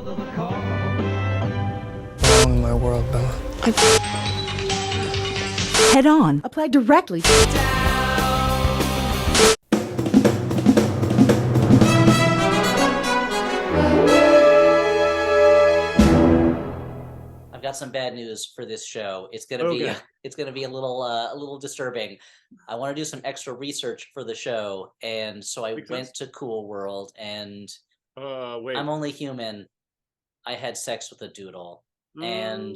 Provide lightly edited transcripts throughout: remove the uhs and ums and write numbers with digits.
In my world, Bella. Head on. Apply directly. I've got some bad news for this show. It's gonna be a little disturbing. I want to do some extra research for the show, and so I went to Cool World, and wait. I'm only human. I had sex with a doodle, and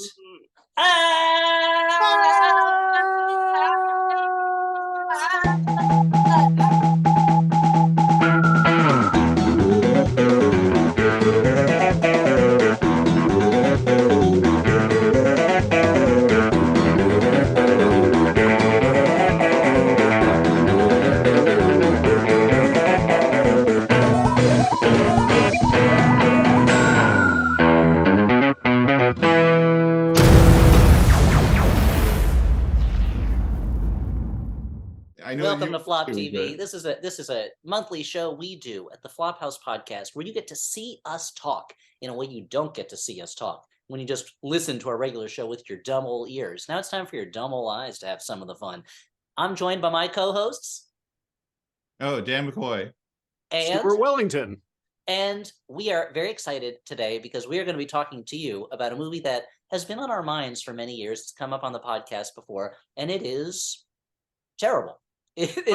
welcome to FlopTV. This is a monthly show we do at the Flophouse Podcast, where you get to see us talk in a way you don't get to see us talk when you just listen to our regular show with your dumb old ears. Now it's time for your dumb old eyes to have some of the fun. I'm joined by my co-hosts. Oh, Dan McCoy. And Stuart Wellington. And we are very excited today because we are going to be talking to you about a movie that has been on our minds for many years. It's come up on the podcast before, and it is terrible. I think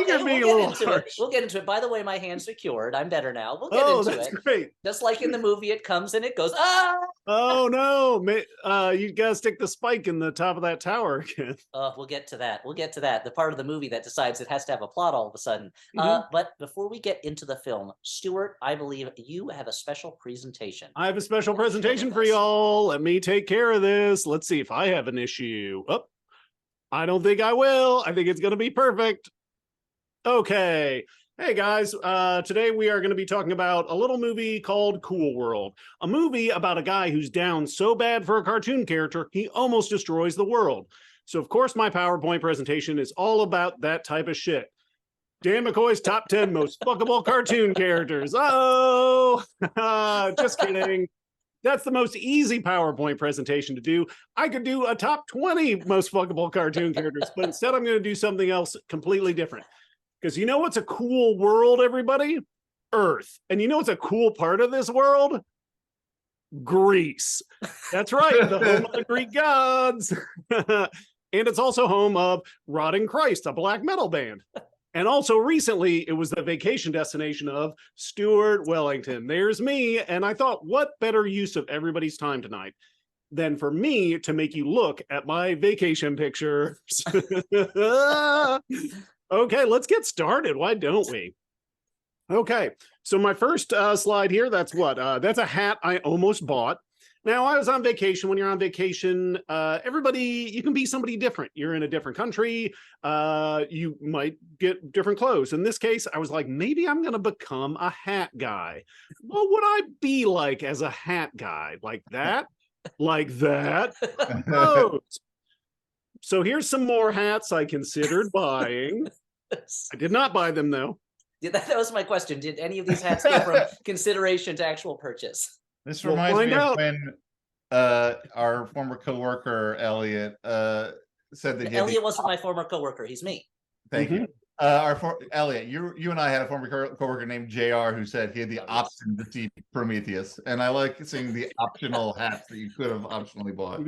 I'm being a little harsh. We'll get into it. By the way, my hands are cured. I'm better now. We'll get into it. Great. Just like in the movie, it comes and it goes, ah! Oh, no. You got to stick the spike in the top of that tower again. We'll get to that. The part of the movie that decides it has to have a plot all of a sudden. But before we get into the film, Stuart, I believe you have a special presentation. I have a special presentation for y'all. Let me take care of this. Let's see if I have an issue. I don't think I will. I think it's going to be perfect. Okay. Hey, guys. Today we are going to be talking about a little movie called Cool World. A movie about a guy who's down so bad for a cartoon character, he almost destroys the world. So, of course, my PowerPoint presentation is all about that type of shit. Dan McCoy's top 10 most fuckable cartoon characters. Oh, just kidding. That's the most easy PowerPoint presentation to do. I could do a top 20 most fuckable cartoon characters, but instead I'm going to do something else completely different. Because you know what's a cool world, everybody? Earth. And you know what's a cool part of this world? Greece. That's right, the home of the Greek gods. And it's also home of Rotting Christ, a black metal band. And also recently, it was the vacation destination of Stuart Wellington. There's me. And I thought, what better use of everybody's time tonight than for me to make you look at my vacation pictures? Okay, let's get started. Why don't we? Okay, so my first slide here, that's what? That's a hat I almost bought. Now, I was on vacation. When you're on vacation, everybody, you can be somebody different. You're in a different country. You might get different clothes. In this case, I was like, maybe I'm going to become a hat guy. What would I be like as a hat guy? Like that? Like that? Oh. So here's some more hats I considered buying. I did not buy them, though. Yeah, that was my question. Did any of these hats go from consideration to actual purchase? This reminds me of when our former coworker Elliot said that Elliot wasn't my former coworker. He's me. Thank you. Elliot, you and I had a former coworker named JR who said he had the option to see Prometheus, and I like seeing the optional hats that you could have optionally bought.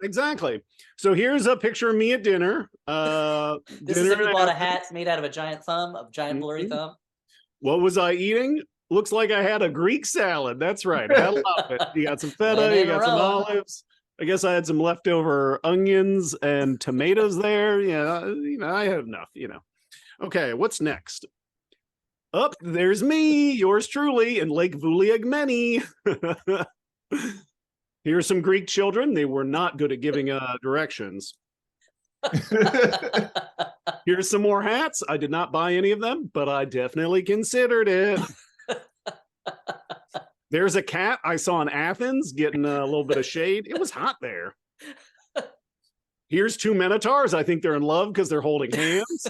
Exactly. So here's a picture of me at dinner. This is if you bought a hat made out of a giant thumb, a giant blurry thumb. What was I eating? Looks like I had a Greek salad. That's right. I had a lot of it. You got some feta, you got some olives. I guess I had some leftover onions and tomatoes there. Yeah, I had enough, Okay, what's next? There's me, yours truly, in Lake Vuliagmeni. Here's some Greek children. They were not good at giving directions. Here's some more hats. I did not buy any of them, but I definitely considered it. There's a cat I saw in Athens getting a little bit of shade. It was hot there. Here's two minotaurs. I think they're in love because they're holding hands.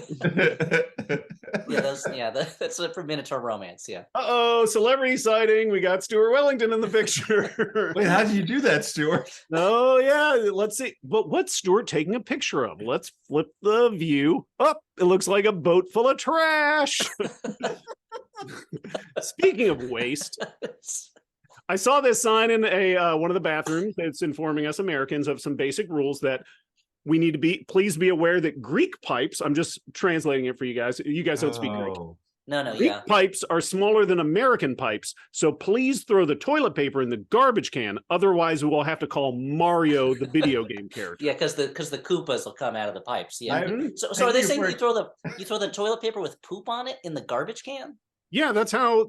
That's for Minotaur Romance. Yeah. Uh-oh, celebrity sighting. We got Stuart Wellington in the picture. Wait, how did you do that, Stuart? Oh, yeah. Let's see. But what's Stuart taking a picture of? Let's flip the view. Oh, it looks like a boat full of trash. Speaking of waste, I saw this sign in one of the bathrooms. It's informing us Americans of some basic rules that we need to please be aware that Greek pipes, I'm just translating it for you guys. You guys don't speak Greek. No, Greek pipes are smaller than American pipes, so please throw the toilet paper in the garbage can. Otherwise, we'll have to call Mario the video game character. Yeah, because the Koopas will come out of the pipes. Yeah. So are Thank they you saying for- you throw the toilet paper with poop on it in the garbage can? Yeah, that's how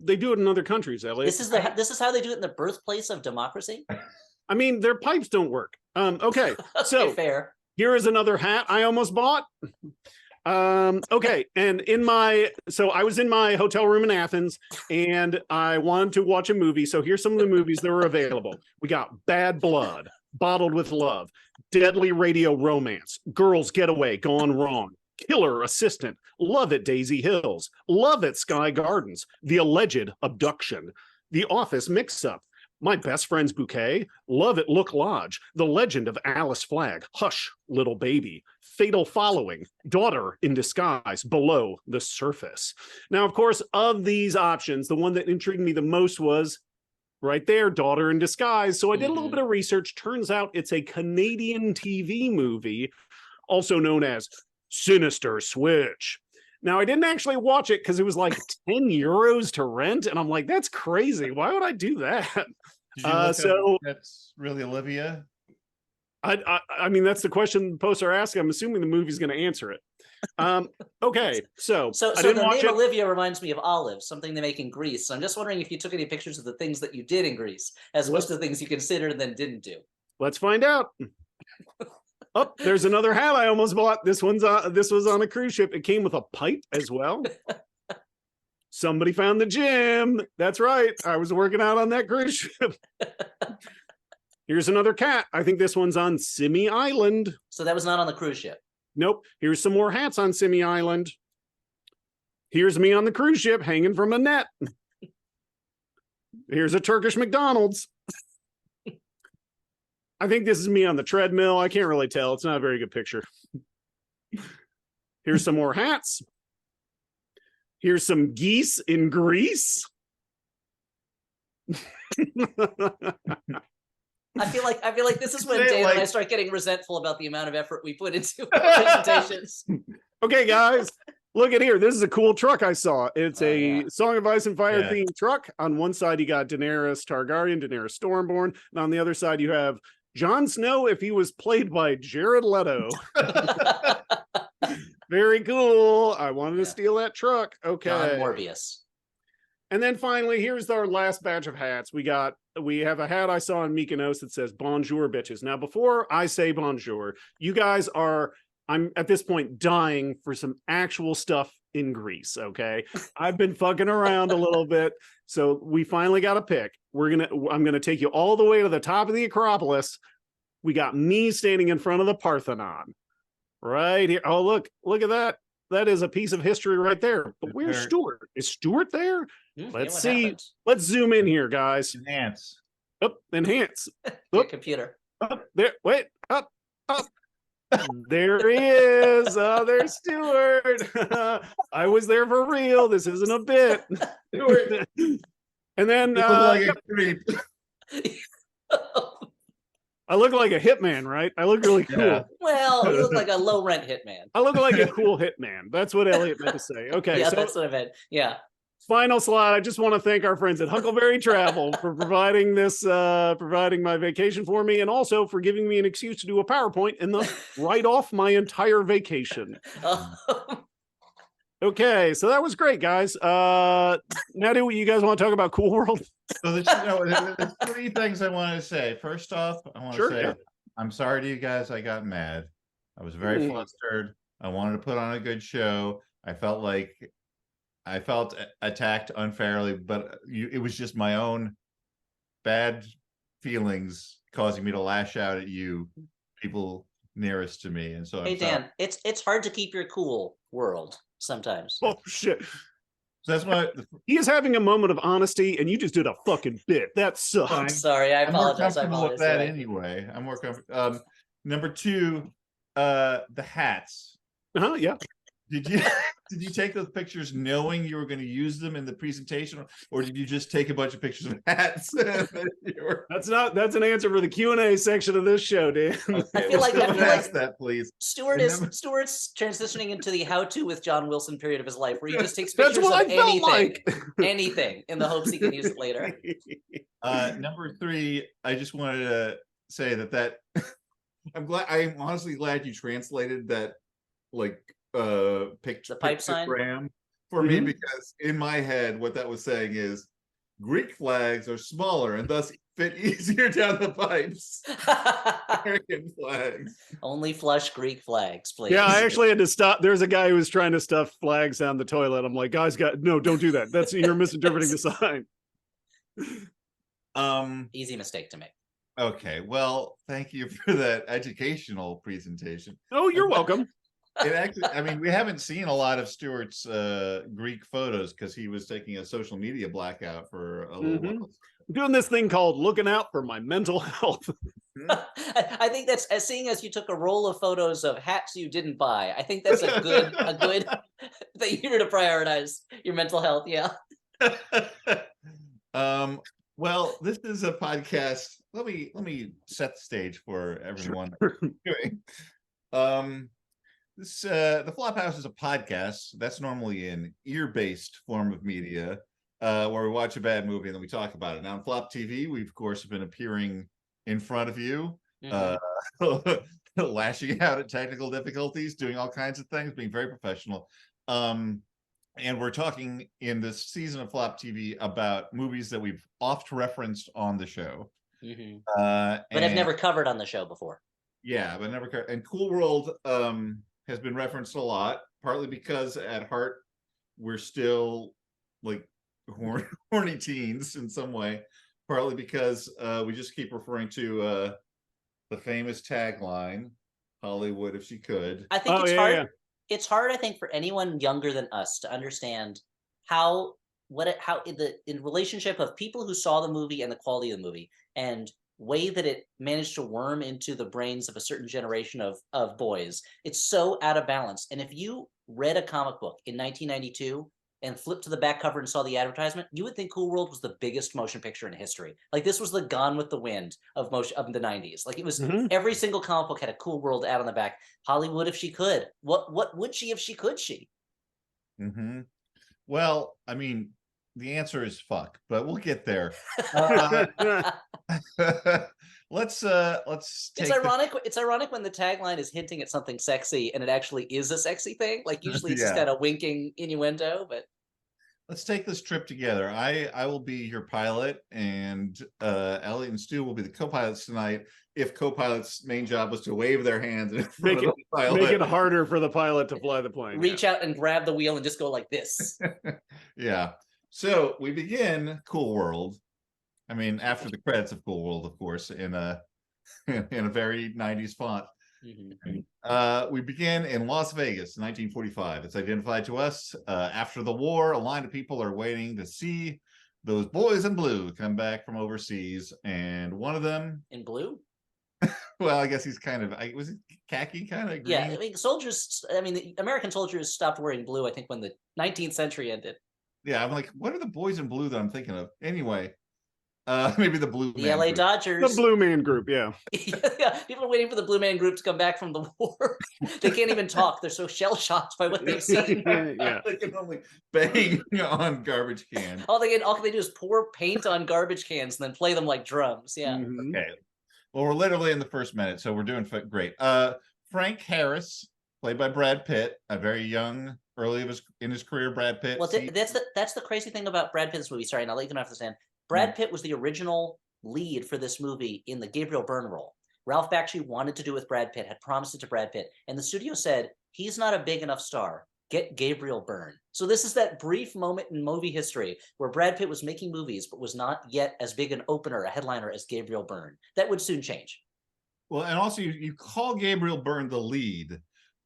they do it in other countries, Elliot. This is how they do it in the birthplace of democracy. I mean, their pipes don't work. Okay, so fair. Here is another hat I almost bought. Okay, and I was in my hotel room in Athens, and I wanted to watch a movie. So here's some of the movies that were available. We got Bad Blood, Bottled with Love, Deadly Radio Romance, Girls Getaway Gone Wrong, Killer Assistant, Love at Daisy Hills, Love at Sky Gardens, The Alleged Abduction, The Office Mix-Up, My Best Friend's Bouquet, Love at Look Lodge, The Legend of Alice Flagg, Hush, Little Baby, Fatal Following, Daughter in Disguise, Below the Surface. Now, of course, of these options, the one that intrigued me the most was right there, Daughter in Disguise. So I did a little bit of research. Turns out it's a Canadian TV movie, also known as Sinister Switch. Now, I didn't actually watch it because it was like 10 euros to rent. And I'm like, that's crazy. Why would I do that? Did you look up that's really Olivia? I mean, that's the question the posts are asking. I'm assuming the movie's going to answer it. Okay, so the name Olivia reminds me of olives, something they make in Greece. So I'm just wondering if you took any pictures of the things that you did in Greece, as opposed to the things you considered and then didn't do. Let's find out. Oh, there's another hat I almost bought. This was on a cruise ship. It came with a pipe as well. Somebody found the gym. That's right. I was working out on that cruise ship. Here's another cat. I think this one's on Simi Island. So that was not on the cruise ship. Nope. Here's some more hats on Simi Island. Here's me on the cruise ship hanging from a net. Here's a Turkish McDonald's. I think this is me on the treadmill. I can't really tell. It's not a very good picture. Here's some more hats. Here's some geese in Greece. I feel like this is when Dave and I start getting resentful about the amount of effort we put into our presentations. Okay, guys, look at here. This is a cool truck I saw. It's a Song of Ice and Fire themed truck. On one side, you got Daenerys Targaryen, Daenerys Stormborn, and on the other side, you have Jon Snow if he was played by Jared Leto. Very cool. I wanted to steal that truck. Okay. John Morbius. And then finally, here's our last batch of hats. We have a hat I saw in Mykonos that says bonjour bitches. Now, before I say bonjour, you guys I'm at this point dying for some actual stuff in Greece, okay? I've been fucking around a little bit, so we finally got a pick. I'm gonna take you all the way to the top of the Acropolis. We got me standing in front of the Parthenon. Right here. Oh, look at that. That is a piece of history right there. But where's Stuart? Is Stuart there? Let's see. Happens? Let's zoom in here, guys. Enhance. Enhance. Your computer. Up there. Wait. Up. There he is. Oh, there's Stuart. I was there for real. This isn't a bit. Stuart. And then like a creep. I look like a hitman, right? I look really cool. Yeah. Well, you look like a low rent hitman. I look like a cool hitman. That's what Elliot meant to say. Okay. Yeah, so that's what I meant. Yeah. Final slide. I just want to thank our friends at Huckleberry Travel for providing my vacation for me, and also for giving me an excuse to do a PowerPoint and thus write off my entire vacation. Okay, so that was great, guys. Now, do you guys want to talk about Cool World? So there's three things I want to say. First off, I want to say I'm sorry to you guys. I got mad. I was very flustered. I wanted to put on a good show. I felt attacked unfairly, but it was just my own bad feelings causing me to lash out at you, people nearest to me. And so hey, Dan, it's hard to keep your cool, World. sometimes. Oh shit. So that's why He is having a moment of honesty, and you just did a fucking bit. That sucks. I'm sorry. I I'm more apologize. comfortable with that anyway. I'm more comfortable. Number two, the hats. Yeah. Did you take those pictures knowing you were going to use them in the presentation, or did you just take a bunch of pictures of hats? That's an answer for the Q&A section of this show, Dan. Okay, I feel like that, please. Stuart's transitioning into the how-to with John Wilson period of his life, where he just takes pictures That's what of I felt anything, like. anything, in the hopes he can use it later. Number three, I just wanted to say that I'm honestly glad you translated that picture, the pipe sign for me, because in my head what that was saying is Greek flags are smaller and thus fit easier down the pipes. American flags only flush Greek flags, please. Yeah, I actually had to stop. There's a guy who was trying to stuff flags down the toilet. I'm like, guys, no, don't do that. You're misinterpreting the sign. Easy mistake to make. Okay, well, thank you for that educational presentation. Oh, you're welcome. It actually, I mean, we haven't seen a lot of Stuart's Greek photos because he was taking a social media blackout for a little while. I'm doing this thing called looking out for my mental health. I think that's, as seeing as you took a roll of photos of hats you didn't buy, I think that's a good that you're to prioritize your mental health. Yeah. Well, this is a podcast. Let me set the stage for everyone. The Flophouse is a podcast that's normally an ear-based form of media, where we watch a bad movie and then we talk about it. Now on FlopTV, we've of course been appearing in front of you, lashing out at technical difficulties, doing all kinds of things, being very professional. And we're talking in this season of FlopTV about movies that we've oft referenced on the show, but I've never covered on the show before. Yeah, but never covered. And Cool World has been referenced a lot, partly because at heart we're still like horny teens in some way, partly because we just keep referring to the famous tagline, Hollywood if she could. I think it's hard. Yeah. It's hard, I think, for anyone younger than us to understand how in relationship of people who saw the movie and the quality of the movie and way that it managed to worm into the brains of a certain generation of boys. It's so out of balance. And if you read a comic book in 1992 and flipped to the back cover and saw the advertisement, you would think Cool World was the biggest motion picture in history. Like, this was the Gone with the Wind of the 90s. Like, it was every single comic book had a Cool World ad on the back. Hollywood if she could. What would she if she could she? Well, I mean, the answer is fuck, but we'll get there. Let's it's ironic. It's ironic when the tagline is hinting at something sexy and it actually is a sexy thing. Like, usually it's just kind of winking innuendo, but let's take this trip together. I will be your pilot, and Elliot and Stu will be the co-pilots tonight. If co-pilot's main job was to wave their hands in front of the pilot. Make it harder for the pilot to fly the plane. Reach out and grab the wheel and just go like this. Yeah. So we begin Cool World. I mean, after the credits of Cool World, of course, in a very 90s font. We begin in Las Vegas, 1945. It's identified to us after the war. A line of people are waiting to see those boys in blue come back from overseas, and one of them in blue. Well, I guess he's kind of, was it khaki kind of green? Yeah, I mean, the American soldiers stopped wearing blue, I think, when the 19th century ended. Yeah, I'm like, what are the boys in blue that I'm thinking of? Anyway, maybe the Blue Man LA group. Dodgers. The Blue Man Group, yeah. Yeah, people are waiting for the Blue Man Group to come back from the war. They can't even talk. They're so shell-shocked by what they've seen. Yeah. They can only bang on garbage cans. All they do is pour paint on garbage cans and then play them like drums. Yeah. Okay. Well, we're literally in the first minute, so we're doing great. Frank Harris, played by Brad Pitt, a very young, early in his career, Brad Pitt. Well, that's the crazy thing about Brad Pitt's movie. Sorry, and I'll let you know after this. Brad Pitt was the original lead for this movie in the Gabriel Byrne role. Ralph Bakshi wanted to do with Brad Pitt, had promised it to Brad Pitt, and the studio said, he's not a big enough star. Get Gabriel Byrne. So this is that brief moment in movie history where Brad Pitt was making movies, but was not yet as big an opener, a headliner as Gabriel Byrne. That would soon change. Well, and also you call Gabriel Byrne the lead,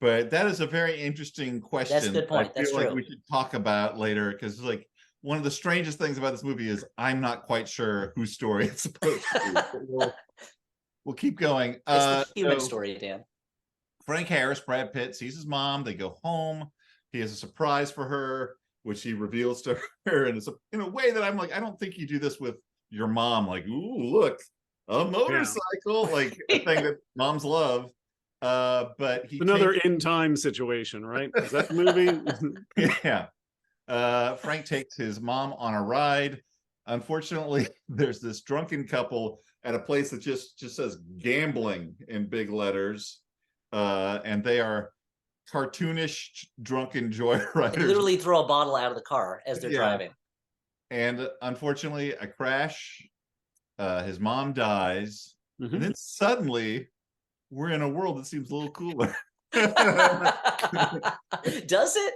But that is a very interesting question. That's a good point. I That's feel like true. we should talk about later, because like one of the strangest things about this movie is I'm not quite sure whose story it's supposed to be. We'll keep going. It's the human story, Dan. Frank Harris, Brad Pitt, sees his mom. They go home. He has a surprise for her, which he reveals to her in a way that I'm like, I don't think you do this with your mom. Like, ooh, look, a motorcycle, like a thing that moms love. But another in time situation, right? Is that the movie? Yeah. Frank takes his mom on a ride. Unfortunately, there's this drunken couple at a place that just says gambling in big letters. And they are cartoonish drunken joyriders. They literally throw a bottle out of the car as they're driving. And unfortunately, a crash. His mom dies. And then suddenly we're in a world that seems a little cooler. Does it?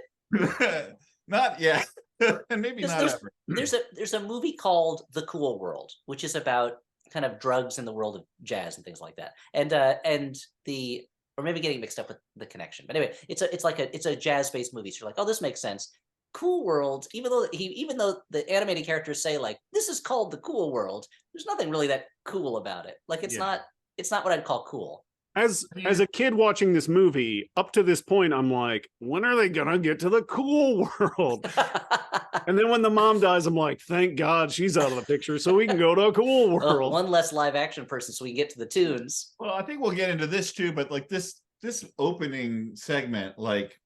Not yet. And maybe not ever. There's a movie called The Cool World, which is about kind of drugs in the world of jazz and things like that. Or maybe getting mixed up with The Connection. But anyway, it's a jazz-based movie. So you're like, oh, this makes sense. Cool World, even though the animated characters say like, this is called The Cool World, there's nothing really that cool about it. Like it's not what I'd call cool. As a kid watching this movie, up to this point, I'm like, when are they gonna get to the cool world? And then when the mom dies, I'm like, thank God she's out of the picture, so we can go to a cool world. One less live action person, so we can get to the tunes. Well, I think we'll get into this too, but like this opening segment like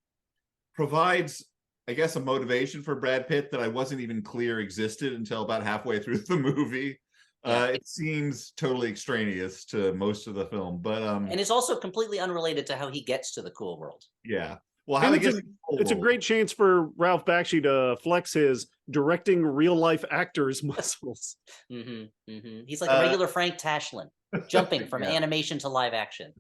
provides, I guess, a motivation for Brad Pitt that I wasn't even clear existed until about halfway through the movie. It seems totally extraneous to most of the film, but and it's also completely unrelated to how he gets to the cool world. Yeah. Well, how it's a great chance for Ralph Bakshi to flex his directing real life actors muscles. He's like a regular Frank Tashlin, jumping from animation to live action.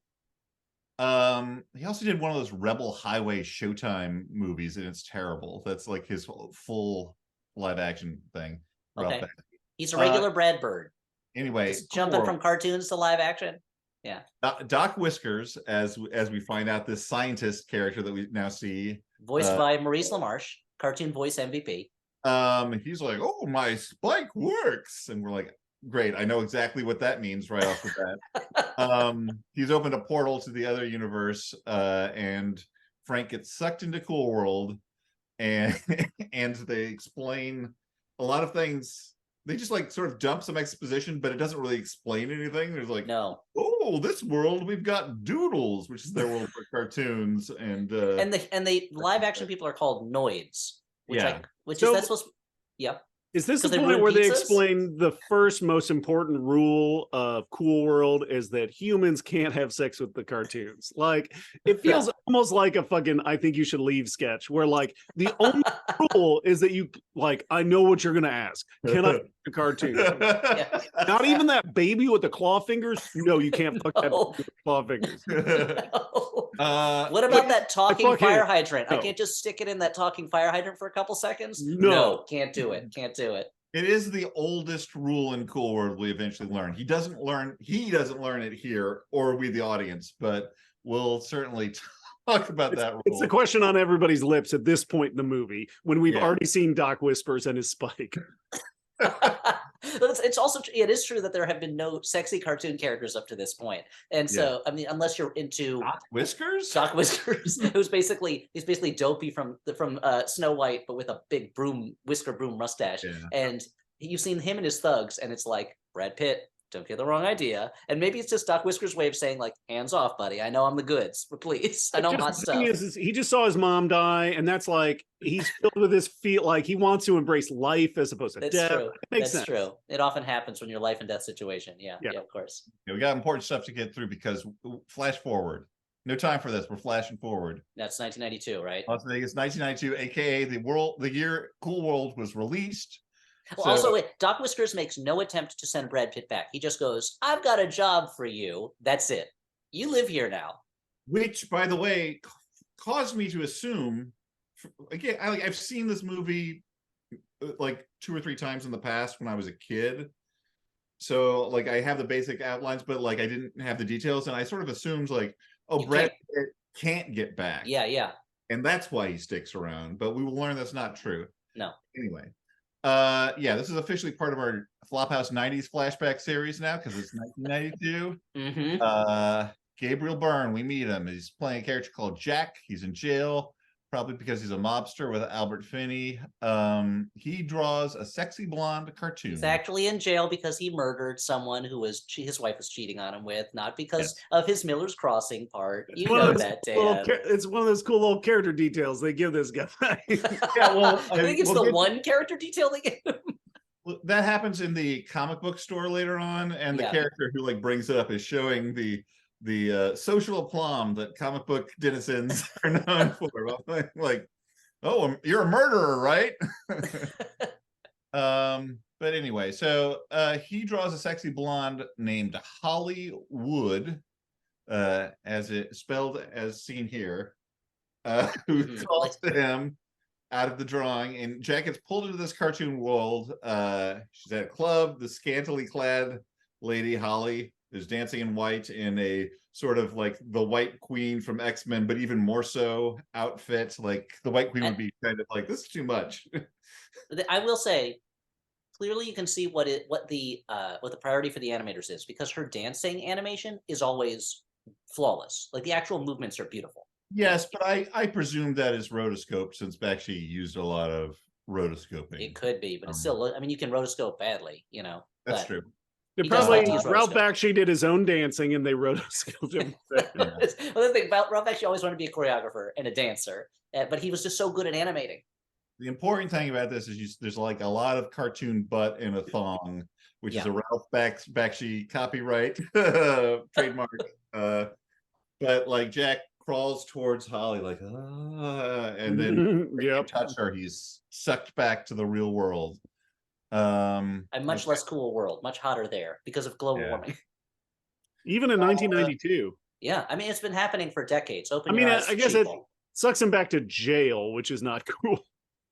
He also did one of those Rebel Highway Showtime movies, and it's terrible. That's like his full live action thing. Okay. He's a regular Brad Bird. Anyway, just jumping from cartoons to live action. Yeah. Doc Whiskers, as we find out, this scientist character that we now see, voiced by Maurice LaMarche, cartoon voice MVP. He's like, "Oh, my spike works," and we're like, "Great! I know exactly what that means right off the bat." He's opened a portal to the other universe, and Frank gets sucked into Cool World, and they explain a lot of things. They just like sort of dump some exposition, but it doesn't really explain anything. There's like, oh, this world we've got doodles, which is their world for cartoons, and the live action people are called Noids, which is that's supposed to, yep. Is this the point where they explain the first most important rule of Cool World is that humans can't have sex with the cartoons? Like, it feels almost like a fucking I think you should leave sketch where like the only rule is that you like, I know what you're gonna ask. Can I fuck a cartoon? Not even that baby with the claw fingers. No, you can't fuck that baby with claw fingers. What about that talking fire hydrant? I can't just stick it in that talking fire hydrant for a couple seconds. No, can't do it. Can't do it. It is the oldest rule in Cool World we eventually learn. He doesn't learn it here, or we the audience, but we'll certainly talk about that rule. It's the question on everybody's lips at this point in the movie when we've already seen Doc Whispers and his spike. It's also it is true that there have been no sexy cartoon characters up to this point, and so I mean, unless you're into Doc Whiskers, who's basically Dopey from Snow White, but with a big whisker broom mustache, and you've seen him and his thugs, and it's like Brad Pitt. Don't get the wrong idea. And maybe it's just Doc Whiskers' way of saying, like, hands off, buddy. I know I'm the goods, but please. I know hot stuff. He just saw his mom die, and that's like, he's filled with this feel like he wants to embrace life as opposed to death. True. That's true. It often happens when you're life and death situation. Yeah, of course. We got important stuff to get through because flash forward. No time for this. We're flashing forward. That's 1992, right? Las Vegas, 1992, aka the year Cool World was released. Well, also, Doc Whiskers makes no attempt to send Brad Pitt back. He just goes, I've got a job for you. That's it. You live here now. Which, by the way, caused me to assume, again, I've seen this movie like 2 or 3 times in the past when I was a kid. So, like, I have the basic outlines, but, like, I didn't have the details. And I sort of assumed, like, Brad Pitt can't get back. Yeah. And that's why he sticks around. But we will learn that's not true. No. Anyway. Yeah, this is officially part of our Flophouse 90s flashback series now because it's 1992. Gabriel Byrne, we meet him. He's playing a character called Jack. He's in jail, probably because he's a mobster with Albert Finney. He draws a sexy blonde cartoon. He's actually in jail because he murdered someone who his wife was cheating on him with, not because of his Miller's Crossing part. You know that, Dan. It's one of those cool little character details they give this guy. Yeah, well, I think it's the one character detail they give him. That happens in the comic book store later on, and the character who like brings it up is showing the social aplomb that comic book denizens are known for. Like, oh, you're a murderer, right? But anyway, so he draws a sexy blonde named Holly Wood, as it spelled as seen here, who calls to him out of the drawing, and Jack gets pulled into this cartoon world. She's at a club. The scantily clad lady Holly is dancing in white in a sort of like the White Queen from X-Men, but even more so outfit. Like the White Queen would be kind of like, this is too much. I will say, clearly you can see what the priority for the animators is, because her dancing animation is always flawless. Like the actual movements are beautiful. Yes, but I presume that is rotoscope, since Bakshi used a lot of rotoscoping. It could be, but it's still, I mean, you can rotoscope badly, you know. That's true. They probably Ralph Bakshi did his own dancing and they rotoscoped him. Well, the thing about Ralph Bakshi always wanted to be a choreographer and a dancer, but he was just so good at animating. The important thing about this is there's like a lot of cartoon butt in a thong, which is a Ralph Bakshi copyright trademark. But like Jack crawls towards Holly like, and then when you touch her, he's sucked back to the real world. A much less cool world, much hotter there because of global warming. Even in 1992. Yeah, I mean, it's been happening for decades. I guess it sucks him back to jail, which is not cool.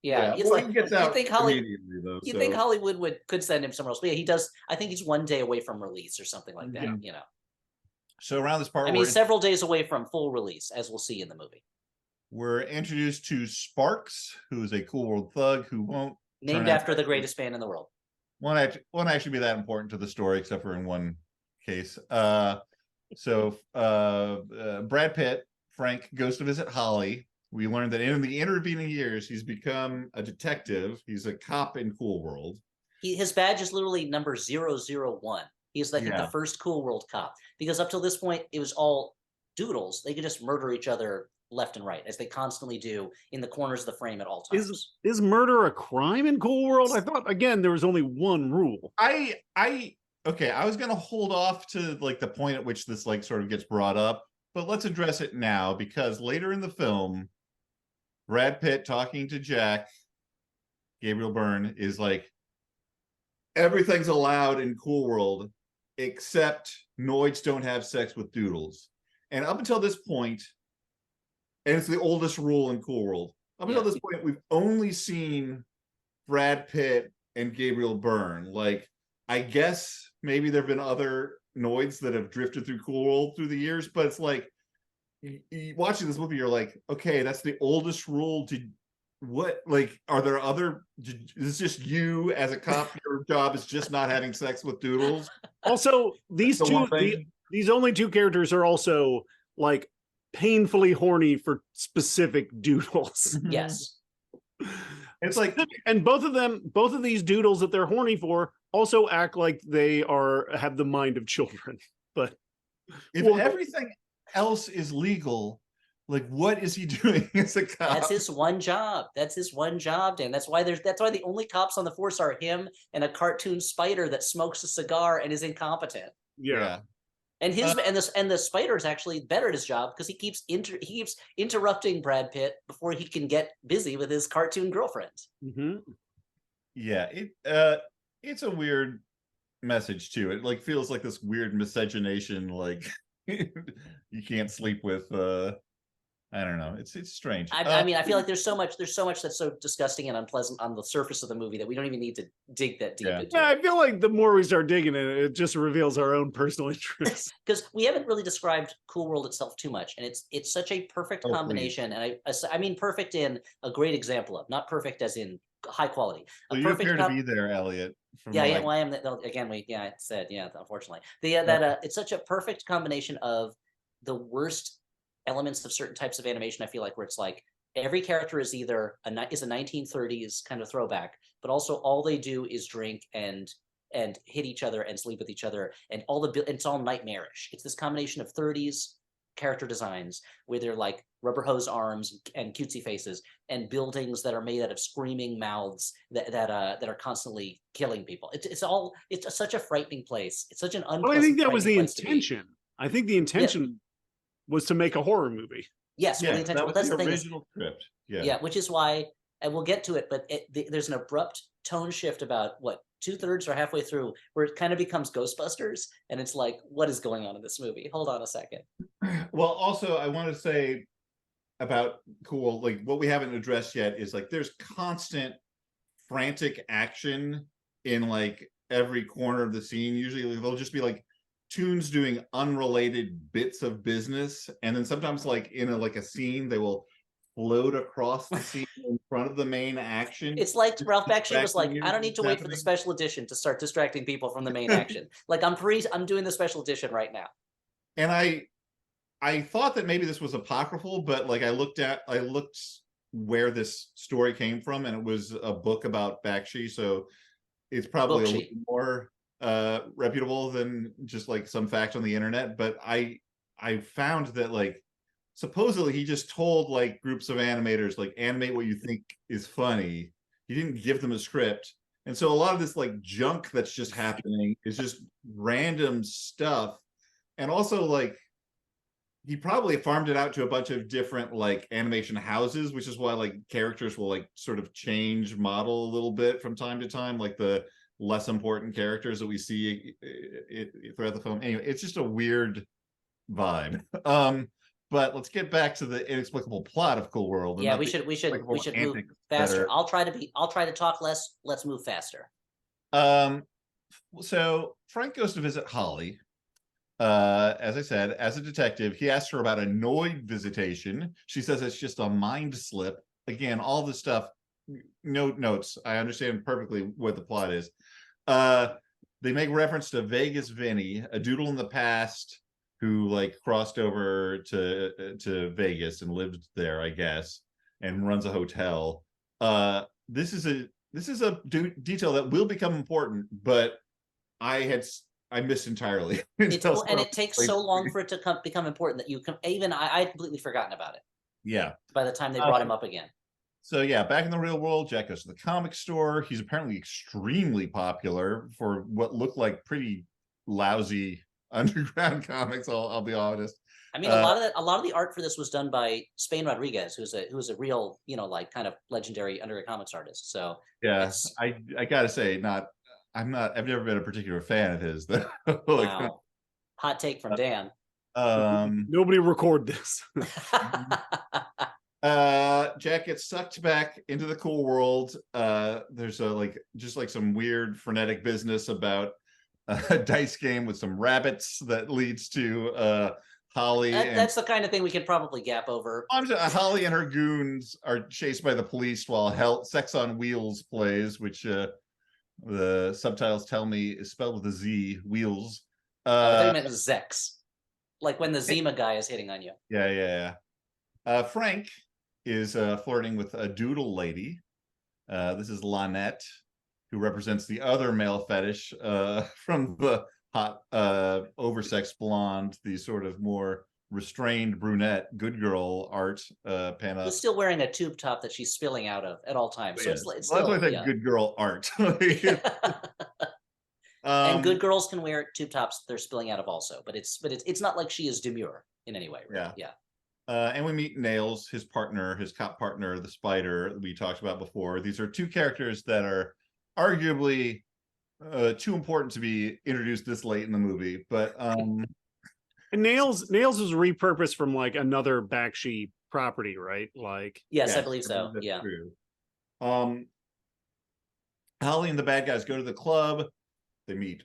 Yeah, it's well, like he gets out immediately, though. You think Hollywood could send him somewhere else? But yeah, he does. I think he's 1 day away from release or something like that. You know. So around this part, I mean, several days away from full release, as we'll see in the movie. We're introduced to Sparks, who is a Cool World thug who won't named after the greatest band in the world. Won't actually be that important to the story, except for in one case. So Brad Pitt, Frank, goes to visit Holly. We learned that in the intervening years, he's become a detective. He's a cop in Cool World. His badge is literally number 001. He's like the first Cool World cop. Because up till this point, it was all doodles. They could just murder each other left and right, as they constantly do in the corners of the frame at all times. Is murder a crime in Cool World? I thought, again, there was only one rule. I was going to hold off to like the point at which this like sort of gets brought up, but let's address it now, because later in the film, Brad Pitt talking to Jack, Gabriel Byrne, is like, everything's allowed in Cool World except Noids don't have sex with doodles. And up until this point, and it's the oldest rule in Cool World, up until this point, we've only seen Brad Pitt and Gabriel Byrne. Like, I guess maybe there have been other Noids that have drifted through Cool World through the years, but it's like, watching this movie, you're like, okay, that's the oldest rule. Are there other, is this just you as a cop, your job is just not having sex with doodles? Also, these only two characters are also like painfully horny for specific doodles. Yes. It's like, and both of these doodles that they're horny for also act like they have the mind of children. But if everything else is legal, like, what is he doing as a cop? That's his one job. Dan. That's why the only cops on the force are him and a cartoon spider that smokes a cigar and is incompetent. Yeah. And the spider is actually better at his job because he keeps interrupting Brad Pitt before he can get busy with his cartoon girlfriends. Yeah, it's a weird message too. It like feels like this weird miscegenation, like you can't sleep with I don't know. It's strange. I mean, I feel like there's so much that's so disgusting and unpleasant on the surface of the movie that we don't even need to dig that deep into Yeah, it. I feel like the more we start digging in it, it just reveals our own personal interests. Because we haven't really described Cool World itself too much, and it's such a perfect Oh, combination. And I mean perfect in a great example of, not perfect as in high quality. So you appear to be there, Elliot. Yeah, yeah. Well, I am. Again, I said, yeah. Unfortunately, that it's such a perfect combination of the worst elements of certain types of animation. I feel like where it's like every character is either a 1930s kind of throwback, but also all they do is drink and hit each other and sleep with each other, and it's all nightmarish. It's this combination of 30s character designs where they're like rubber hose arms and cutesy faces, and buildings that are made out of screaming mouths that are constantly killing people. It's such a frightening place. It's such an unpleasant. Well, I think that was the place intention. I think the intention was to make a horror movie. Yes, well, the intention. Well, that's the original script. Yeah, which is why, and we'll get to it, but there's an abrupt tone shift about what 2/3 or halfway through, where it kind of becomes Ghostbusters, and it's like, what is going on in this movie? Hold on a second. Well, also, I want to say about Cool, like what we haven't addressed yet is like there's constant frantic action in like every corner of the scene. Usually they'll just be like tunes doing unrelated bits of business, and then sometimes like in a scene they will float across the scene in front of the main action. It's like Ralph Bakshi was like, I don't need to wait for the special edition to start distracting people from the main action. Like I'm doing the special edition right now. And I thought that maybe this was apocryphal, but like I looked where this story came from, and it was a book about Bakshi, so it's probably a little more reputable than just like some fact on the internet. But I found that like supposedly he just told like groups of animators like animate what you think is funny. He didn't give them a script, and so a lot of this like junk that's just happening is just random stuff. And also like he probably farmed it out to a bunch of different like animation houses, which is why like characters will like sort of change model a little bit from time to time, like the less important characters that we see throughout the film. Anyway, it's just a weird vibe. But let's get back to the inexplicable plot of Cool World. Yeah, we should move faster. I'll try to talk less. Let's move faster. So Frank goes to visit Holly. As I said, as a detective, he asks her about a Noid visitation. She says it's just a mind slip. Again, all this stuff, no notes. I understand perfectly what the plot is. They make reference to Vegas Vinny, a doodle in the past who like crossed over to Vegas and lived there, I guess, and runs a hotel. This is a detail that will become important, but I missed entirely. And it takes so long for it to become important that you can I had completely forgotten about it. Yeah. By the time they brought him up again. So yeah, back in the real world, Jack goes to the comic store. He's apparently extremely popular for what looked like pretty lousy underground comics. I'll be honest. I mean, a lot of the art for this was done by Spain Rodriguez, who's a real, like kind of legendary underground comics artist. So yeah, I gotta say, I've never been a particular fan of his. Though. Wow. Hot take from Dan. Nobody record this. Jack gets sucked back into the Cool World. There's just some weird frenetic business about a dice game with some rabbits that leads to Holly. That's the kind of thing we could probably gap over. Holly and her goons are chased by the police while Sex on Wheels plays, which the subtitles tell me is spelled with a Z, Wheels. I thought you meant Zex. Like when the Zima guy is hitting on you. Yeah. Frank is flirting with a doodle lady. This is Lynette, who represents the other male fetish from the hot oversexed blonde, the sort of more restrained brunette good girl art pinup. Who's still wearing a tube top that she's spilling out of at all times. So it's that's why I said good girl art. And good girls can wear tube tops they're spilling out of also, but it's not like she is demure in any way. Right? Yeah. And we meet Nails, his cop partner, the Spider we talked about before. These are two characters that are arguably too important to be introduced this late in the movie. But and Nails was repurposed from like another Bakshi property, right? Like, Yes, I Yes, believe so. that's Yeah. true. Holly and the bad guys go to the club. They meet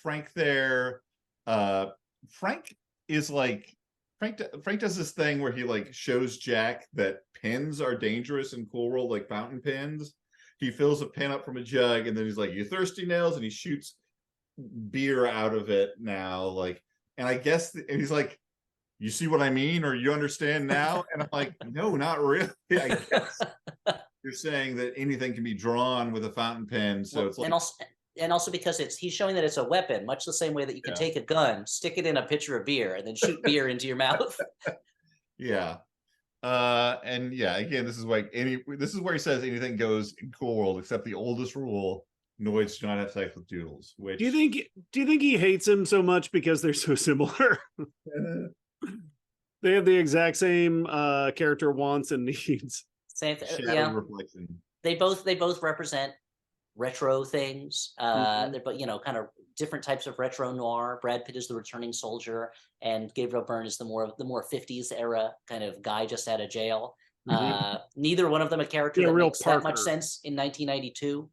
Frank there. Frank is like Frank does this thing where he like shows Jack that pins are dangerous in Cool World, like fountain pens. He fills a pin up from a jug and then he's like, "You thirsty, Nails?" And he shoots beer out of it now. Like, and I guess and he's like, "You see what I mean, or you understand now?" And I'm like, "No, not really. I guess you're saying that anything can be drawn with a fountain pen." So Well, it's like, and also because he's showing that it's a weapon, much the same way that you can take a gun, stick it in a pitcher of beer, and then shoot beer into your mouth. yeah. And yeah, again, this is where he says anything goes in Cool World except the oldest rule: Noids do not have sex with doodles. Which do you think he hates him so much because they're so similar? They have the exact same character wants and needs. Same thing. shadow Yeah. reflection. They both represent retro things. They're but kind of different types of retro noir. Brad Pitt is the returning soldier, and Gabriel Byrne is the more 50s era kind of guy just out of jail. Neither one of them a character that makes that much sense in 1992.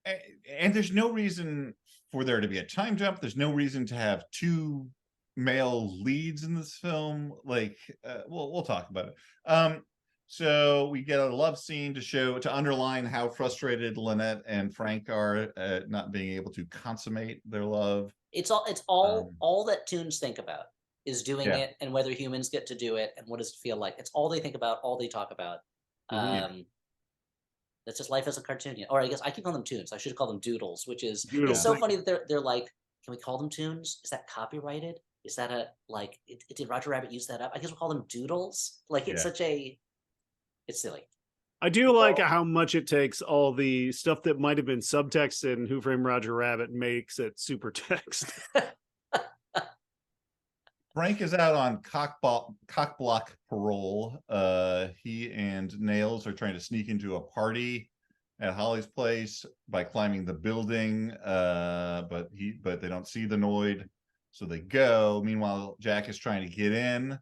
And there's no reason for there to be a time jump. There's no reason to have two male leads in this film. Like, we'll talk about it. So we get a love scene to underline how frustrated Lynette and Frank are at not being able to consummate their love. It's all that Toons think about is doing it, and whether humans get to do it, and what does it feel like. It's all they think about, all they talk about. That's just life as a cartoon. Or I guess I keep calling them Toons. I should call them Doodles, which is it's so funny that they're like, can we call them Toons? Is that copyrighted? Is that did Roger Rabbit use that up? I guess we'll call them Doodles. Like it's it's silly. I do like how much it takes all the stuff that might have been subtext in Who Framed Roger Rabbit makes it super text. Frank is out on cockblock parole. He and Nails are trying to sneak into a party at Holly's place by climbing the building, but they don't see the Noid, so they go. Meanwhile, Jack is trying to get in.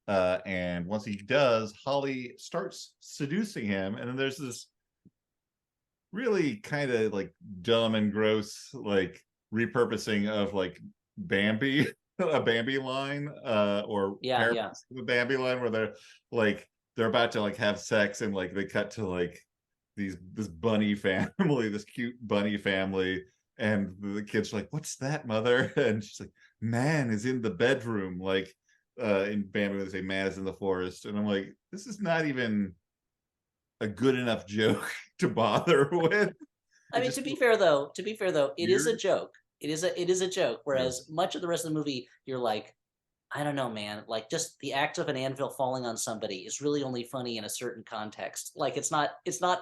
And once he does, Holly starts seducing him, and then there's this really kind of like dumb and gross like repurposing of like Bambi, a Bambi line, or the Bambi line where they're about to like have sex, and like they cut to like this bunny family, this cute bunny family, and the kid's like, "What's that, mother?" And she's like, "Man is in the bedroom," like. In Bambi, they say man is in the forest, and I'm like, this is not even a good enough joke to bother with. I mean, to be fair though, it is a joke. It is a joke. Whereas much of the rest of the movie, you're like, I don't know, man. Like just the act of an anvil falling on somebody is really only funny in a certain context. Like it's not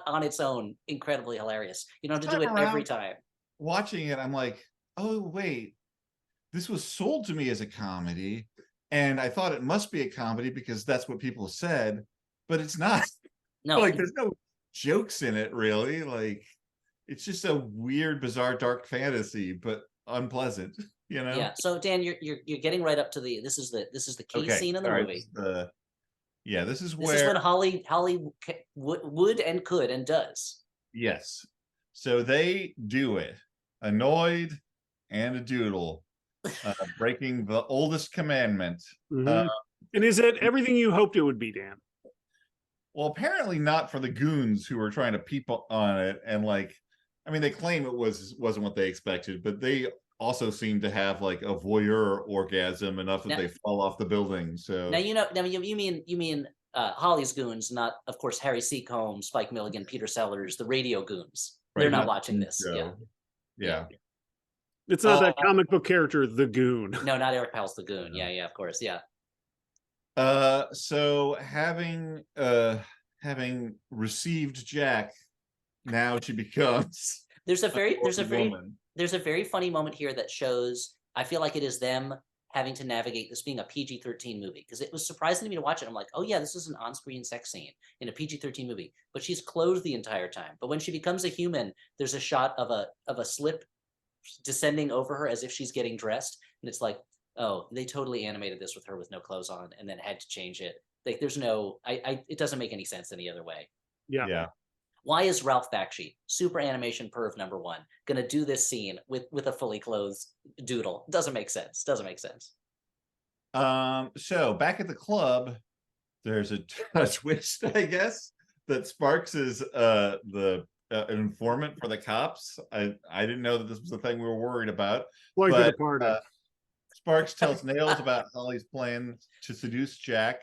on its own incredibly hilarious. You don't have to do it every time. Watching it, I'm like, oh wait, this was sold to me as a comedy. And I thought it must be a comedy because that's what people said, but it's not. No, like there's no jokes in it really. Like it's just a weird, bizarre, dark fantasy, but unpleasant. Yeah. So Dan, you're getting right up to this is the key scene in the movie. This is when Holly would and could and does. Yes. So they do it. A Noid and a Doodle. Breaking the oldest commandment. And is it everything you hoped it would be, Dan? Well, apparently not for the goons who were trying to peep on it, and they claim it wasn't what they expected, but they also seem to have like a voyeur orgasm enough that they fall off the building. So now you mean Holly's goons, not of course Harry Seacombe, Spike Milligan, Peter Sellers, the radio goons. Right, they're not watching this. Yeah. It's not that comic book character, the Goon. No, not Eric Powell's the Goon. Yeah, of course, yeah. So having received Jack, now she becomes. There's a very funny moment here that shows. I feel like it is them having to navigate this being a PG-13 movie, because it was surprising to me to watch it. I'm like, oh yeah, this is an on-screen sex scene in a PG-13 movie, but she's clothed the entire time. But when she becomes a human, there's a shot of a slip descending over her as if she's getting dressed, and it's like oh, they totally animated this with her with no clothes on and then had to change it. Like there's no, it doesn't make any sense any other way. Yeah. Why is Ralph Bakshi, super animation perv #1, gonna do this scene with a fully clothed doodle? Doesn't make sense. Doesn't make sense. So back at the club, there's a twist, I guess, that Sparks is the an informant for the cops. I didn't know that this was the thing we were worried about. Quite But, the party. Sparks tells Nails about Holly's plan to seduce Jack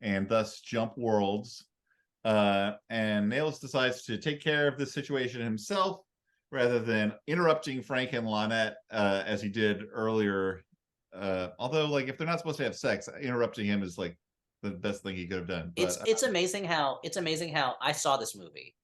and thus jump worlds. And Nails decides to take care of the situation himself rather than interrupting Frank and Lonette as he did earlier. Although, like, if they're not supposed to have sex, interrupting him is like the best thing he could have done. But, it's amazing how I saw this movie.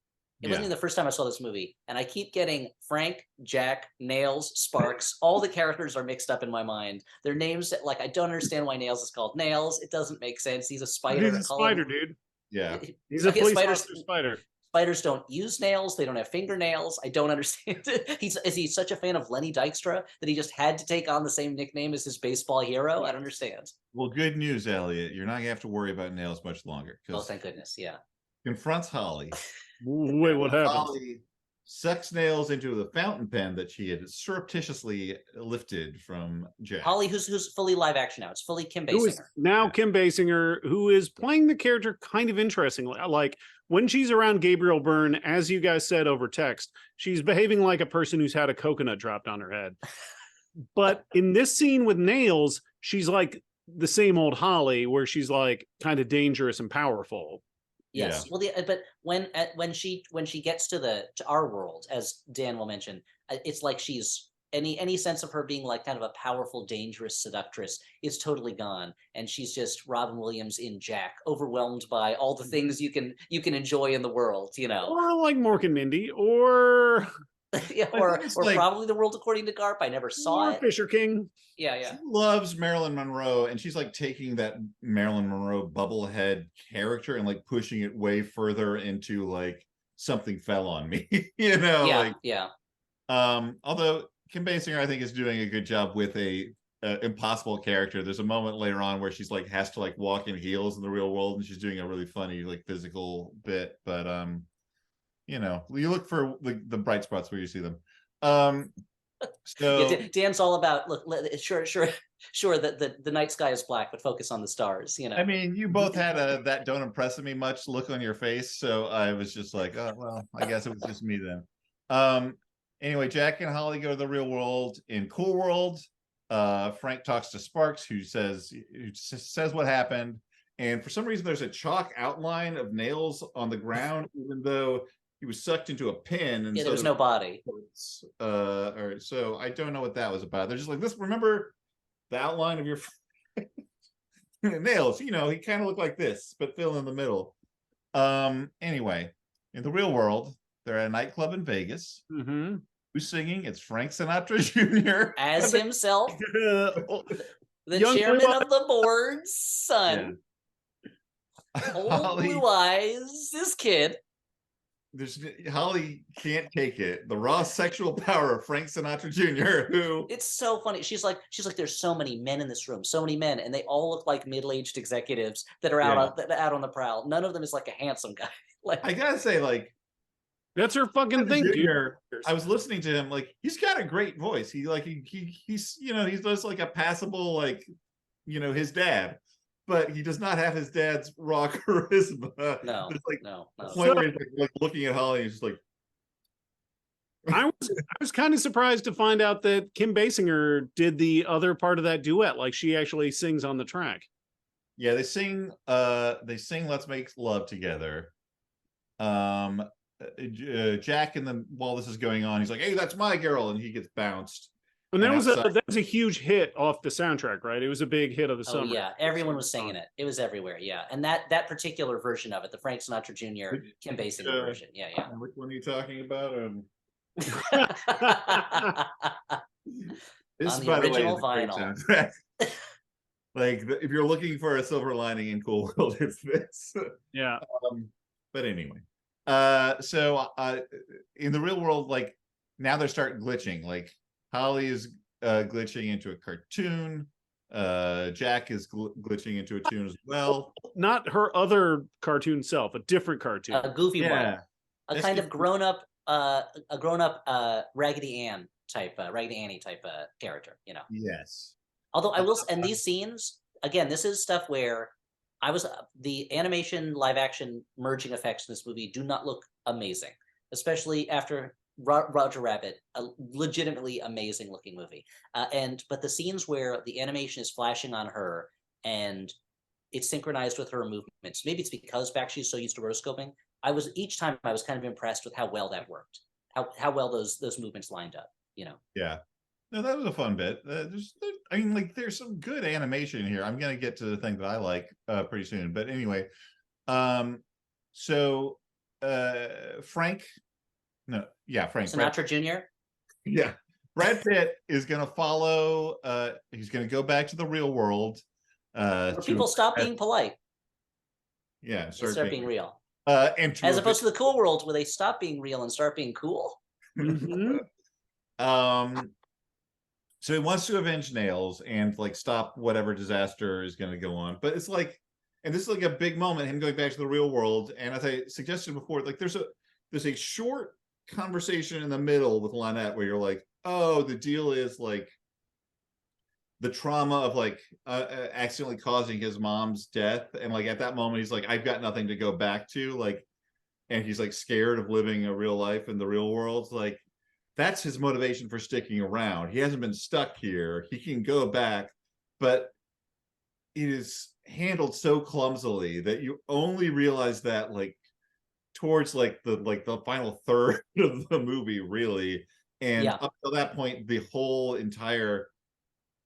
It wasn't even the first time I saw this movie, and I keep getting Frank, Jack, Nails, Sparks. All the characters are mixed up in my mind. Their names that, like, I don't understand why Nails is called Nails. It doesn't make sense. He's a spider. He's a spider, dude. Yeah, he's a police officer spider. Spiders don't use nails. They don't have fingernails. I don't understand it. Is he such a fan of Lenny Dykstra that he just had to take on the same nickname as his baseball hero? I don't understand. Well, good news, Elliot. You're not gonna have to worry about Nails much longer. Oh, thank goodness. Yeah. Confronts Holly. Wait, what happened? Holly sucks Nails into the fountain pen that she had surreptitiously lifted from Jack. Holly, who's fully live action now. It's fully Kim Basinger. Who is now Kim Basinger, who is playing the character kind of interestingly. Like when she's around Gabriel Byrne, as you guys said over text, she's behaving like a person who's had a coconut dropped on her head. But in this scene with Nails, she's like the same old Holly, where she's like kind of dangerous and powerful. Yes. Yeah. Well, but when she gets to our world, as Dan will mention, it's like she's any sense of her being like kind of a powerful, dangerous seductress is totally gone, and she's just Robin Williams in Jack, overwhelmed by all the things you can enjoy in the world, you know, or like Mork and Mindy, or yeah, or like, probably The World According to Garp. I never saw it. Fisher King. Yeah. She loves Marilyn Monroe, and she's like taking that Marilyn Monroe bubblehead character and like pushing it way further into like Something Fell on Me, you know? Although Kim Basinger, I think, is doing a good job with a impossible character. There's a moment later on where she's like has to like walk in heels in the real world, and she's doing a really funny like physical bit. But you know, you look for the bright spots where you see them. So Dan's all about sure that the night sky is black, but focus on the stars, you know. I mean, you both had that don't impress me much look on your face, so I was just like, oh well, I guess it was just me then. Anyway, Jack and Holly go to the real world. In Cool World, Frank talks to Sparks, who says what happened, and for some reason there's a chalk outline of Nails on the ground, even though he was sucked into a pin, and there was no body. All right, so I don't know what that was about. They're just like, this. Remember the outline of your Nails? You know, he kind of looked like this, but fill in the middle. Anyway, in the real world, they're at a nightclub in Vegas. Mm-hmm. Who's singing? It's Frank Sinatra Jr. as himself, the chairman of the board's son. Yeah. Old blue eyes, this kid. Holly can't take it. The raw sexual power of Frank Sinatra Jr. Who it's so funny. She's like, there's so many men in this room, so many men, and they all look like middle-aged executives that are out on the prowl. None of them is like a handsome guy. Like I gotta say, like that's her fucking thing, dude. I was listening to him, like he's got a great voice. He's you know, he's just like a passable, like, you know, his dad. But he does not have his dad's raw charisma. No, like, no. Point where he's like looking at Holly, he's just like. I was kind of surprised to find out that Kim Basinger did the other part of that duet. Like she actually sings on the track. Yeah, they sing "Let's Make Love Together." Jack, and then while this is going on, he's like, "Hey, that's my girl," and he gets bounced. And that was a huge hit off the soundtrack, right? It was a big hit of the summer. Yeah, everyone was singing it. It was everywhere. Yeah, and that particular version of it, the Frank Sinatra Jr. Kim Basinger version. Yeah. Which one are you talking about? This on is, the by original the way, vinyl. Like if you're looking for a silver lining in Cool World, it's this. Yeah. But anyway, so in the real world, like now they're starting glitching. Like Holly is glitching into a cartoon. Jack is glitching into a tune as well. Not her other cartoon self, a different cartoon. A goofy one. Yeah. A kind of grown-up Raggedy Ann type, Raggedy Annie type character, you know. Yes. Although I will, and these scenes, again, this is stuff where the animation live action merging effects in this movie do not look amazing, especially after Roger Rabbit, a legitimately amazing looking movie. But the scenes where the animation is flashing on her and it's synchronized with her movements, maybe it's because Bakshi's so used to rotoscoping. Each time I was kind of impressed with how well that worked, how well those movements lined up, you know. Yeah. No, that was a fun bit. There's some good animation here. I'm gonna get to the thing that I like pretty soon. But anyway, Frank Frank Sinatra Jr. Yeah, Brad Pitt is gonna follow. He's gonna go back to the real world. Where people stop being polite. Yeah, start being real. As opposed to the cool world where they stop being real and start being cool. Mm-hmm. So he wants to avenge Nails and like stop whatever disaster is going to go on. But it's like, and this is like a big moment, him going back to the real world. And as I suggested before, like there's a short conversation in the middle with Lynette where you're like, oh, the deal is like the trauma of like accidentally causing his mom's death. And like at that moment, he's like, I've got nothing to go back to. Like, and he's like scared of living a real life in the real world. Like, that's his motivation for sticking around. He hasn't been stuck here. He can go back, but it is handled so clumsily that you only realize that like towards like the final third of the movie, really. And up to that point, the whole entire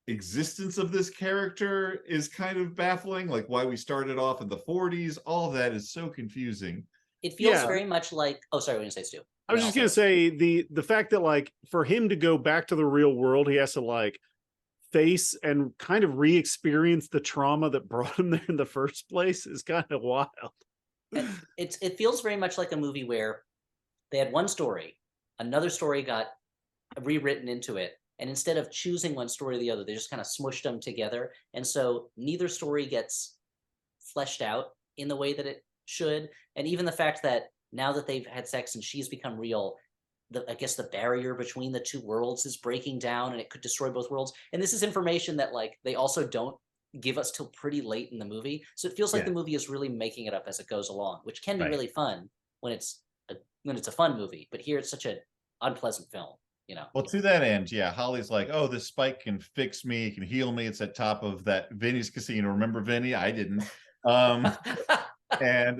existence of this character is kind of baffling. Like why we started off in the 40s, all of that is so confusing. It feels very much like, oh, sorry, what were you going to say, Stu? I was just going to say the fact that like for him to go back to the real world, he has to like face and kind of re-experience the trauma that brought him there in the first place is kind of wild. It feels very much like a movie where they had one story, another story got rewritten into it, and instead of choosing one story or the other, they just kind of smushed them together. And so neither story gets fleshed out in the way that it should. And even the fact that now that they've had sex and she's become real, I guess the barrier between the two worlds is breaking down and it could destroy both worlds. And this is information that like they also don't give us till pretty late in the movie. So it feels like the movie is really making it up as it goes along, which can be really fun when it's a fun movie. But here it's such an unpleasant film, you know. Well, to that end, Holly's like, oh, this spike can fix me, it can heal me. It's at top of that Vinny's casino. Remember Vinny? I didn't. And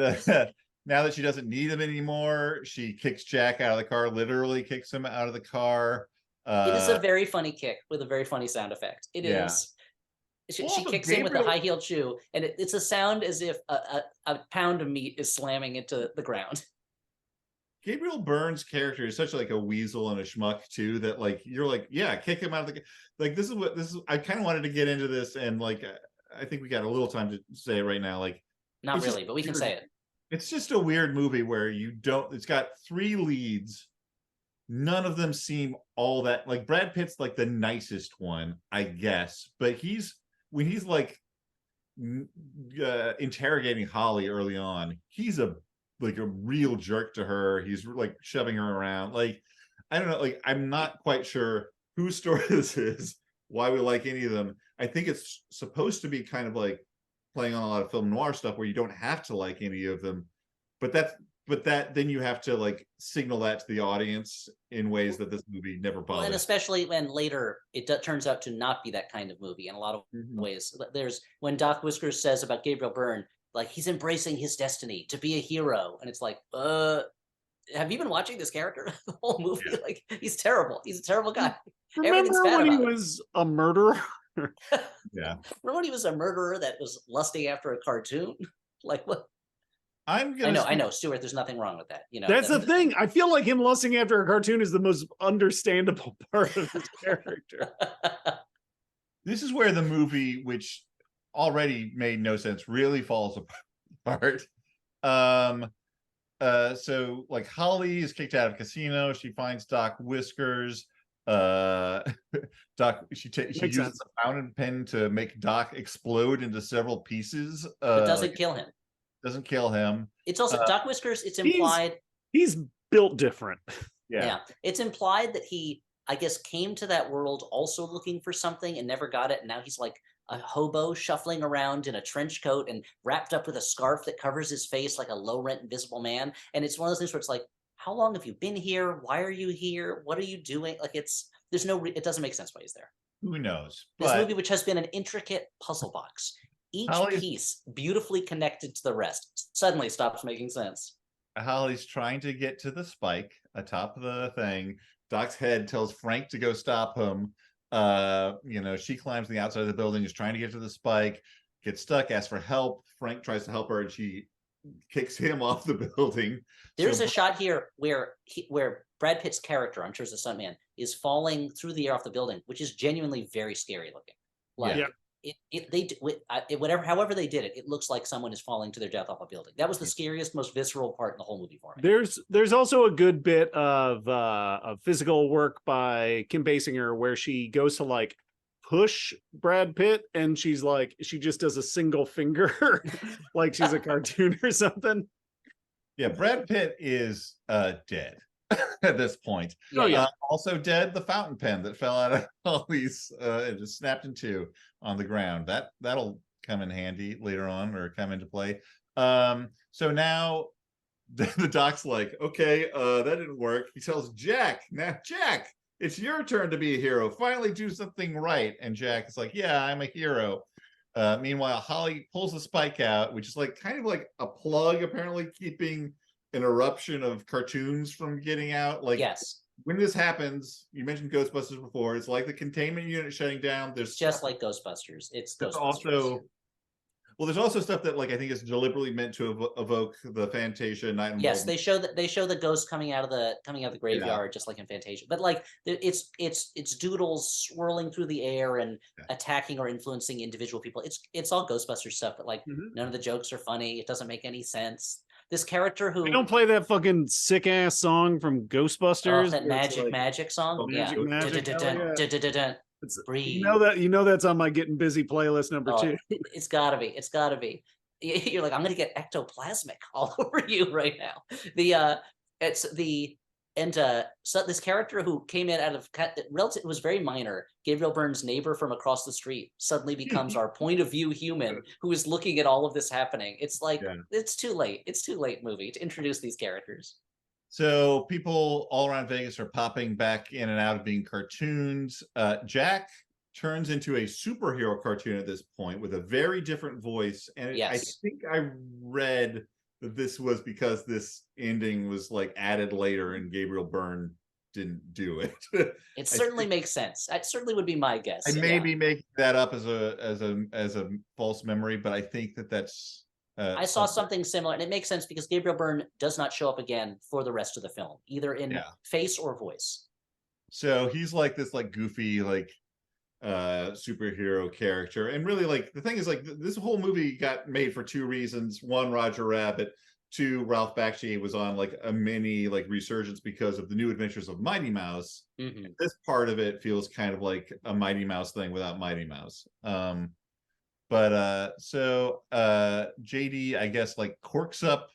now that she doesn't need him anymore, she kicks Jack out of the car, literally kicks him out of the car. It is a very funny kick with a very funny sound effect. It is. She kicks him with a high-heeled shoe, and it's a sound as if a pound of meat is slamming into the ground. Gabriel Byrne's character is such like a weasel and a schmuck too, that like you're like, yeah, kick him out of the like. This is I kind of wanted to get into this, and like I think we got a little time to say it right now. Like, not really, but we can say it. It's just a weird movie where it's got 3 leads. None of them seem all that like Brad Pitt's like the nicest one, I guess. But when he's like interrogating Holly early on, he's a real jerk to her. He's like shoving her around. Like, I don't know, like I'm not quite sure whose story this is, why we like any of them. I think it's supposed to be kind of like playing on a lot of film noir stuff where you don't have to like any of them, but then you have to like signal that to the audience in ways that this movie never bothered. Well, and especially when later it turns out to not be that kind of movie in a lot of ways. There's when Doc Whiskers says about Gabriel Byrne, like he's embracing his destiny to be a hero, and it's like, have you been watching this character the whole movie? Yeah. Like he's terrible. He's a terrible guy. Remember when he was a murderer? Yeah. Remember when he was a murderer that was lusting after a cartoon? Like what? I know, Stuart. There's nothing wrong with that. You know, that's the thing. I feel like him lusting after a cartoon is the most understandable part of his character. This is where the movie, which already made no sense, really falls apart. So like Holly is kicked out of casino. She finds Doc Whiskers. Doc, she Makes uses sense. a fountain pen to make Doc explode into several pieces. But doesn't kill him. Doesn't kill him. It's also Doc Whiskers. It's He's- implied. He's built different. Yeah. It's implied that he, I guess, came to that world also looking for something and never got it. And now he's like a hobo shuffling around in a trench coat and wrapped up with a scarf that covers his face like a low rent invisible man. And it's one of those things where it's like, how long have you been here? Why are you here? What are you doing? Like it doesn't make sense why he's there. Who knows? This But movie, which has been an intricate puzzle box, each piece beautifully connected to the rest, suddenly stops making sense. Holly's trying to get to the spike atop the thing. Doc's head tells Frank to go stop him. She climbs the outside of the building, is trying to get to the spike, gets stuck, asks for help. Frank tries to help her, and she kicks him off the building. There's a shot here where Brad Pitt's character, I'm sure it's the stuntman, is falling through the air off the building, which is genuinely very scary looking. Like however they did it, it looks like someone is falling to their death off a building. That was the scariest, most visceral part in the whole movie for me. There's also a good bit of physical work by Kim Basinger where she goes to like push Brad Pitt and she just does a single finger like she's a cartoon or something. Yeah, Brad Pitt is dead at this point. Also dead, the fountain pen that fell out of all these and just snapped in two on the ground. That'll come in handy later on, or come into play. So now the Doc's like, okay, that didn't work. He tells Jack, now Jack, it's your turn to be a hero. Finally do something right. And Jack is like, yeah, I'm a hero. Meanwhile, Holly pulls the spike out, which is like kind of like a plug, apparently keeping an eruption of cartoons from getting out. Like, yes, when this happens, you mentioned Ghostbusters before. It's like the containment unit shutting down. There's just like Ghostbusters. It's Ghostbusters. There's also stuff that, like, I think is deliberately meant to evoke the Fantasia night. Yes, they show the ghosts coming out of the graveyard, just like in Fantasia. But like it's doodles swirling through the air and attacking or influencing individual people. It's all Ghostbusters stuff, but like none of the jokes are funny. It doesn't make any sense. This character who they don't play that fucking sick ass song from Ghostbusters. That magic song. Breathe. You know that's on my Getting Busy playlist number 2. It's gotta be. You're like, I'm gonna get ectoplasmic all over you right now. So this character who came in out of it was very minor. Gabriel Byrne's neighbor from across the street suddenly becomes our point of view human who is looking at all of this happening. It's like it's too late. It's too late, movie, to introduce these characters. So people all around Vegas are popping back in and out of being cartoons. Jack turns into a superhero cartoon at this point with a very different voice. And I think I read that this was because this ending was like added later and Gabriel Byrne didn't do it. It certainly makes sense. That certainly would be my guess. I may be making that up as a false memory, but I think that's I saw something similar, and it makes sense because Gabriel Byrne does not show up again for the rest of the film, either in face or voice. So he's like this like goofy like superhero character, and really like the thing is like this whole movie got made for 2 reasons. 1, Roger Rabbit. 2, Ralph Bakshi was on like a mini like resurgence because of the New Adventures of Mighty Mouse. This part of it feels kind of like a Mighty Mouse thing without Mighty Mouse. So JD, I guess, like corks up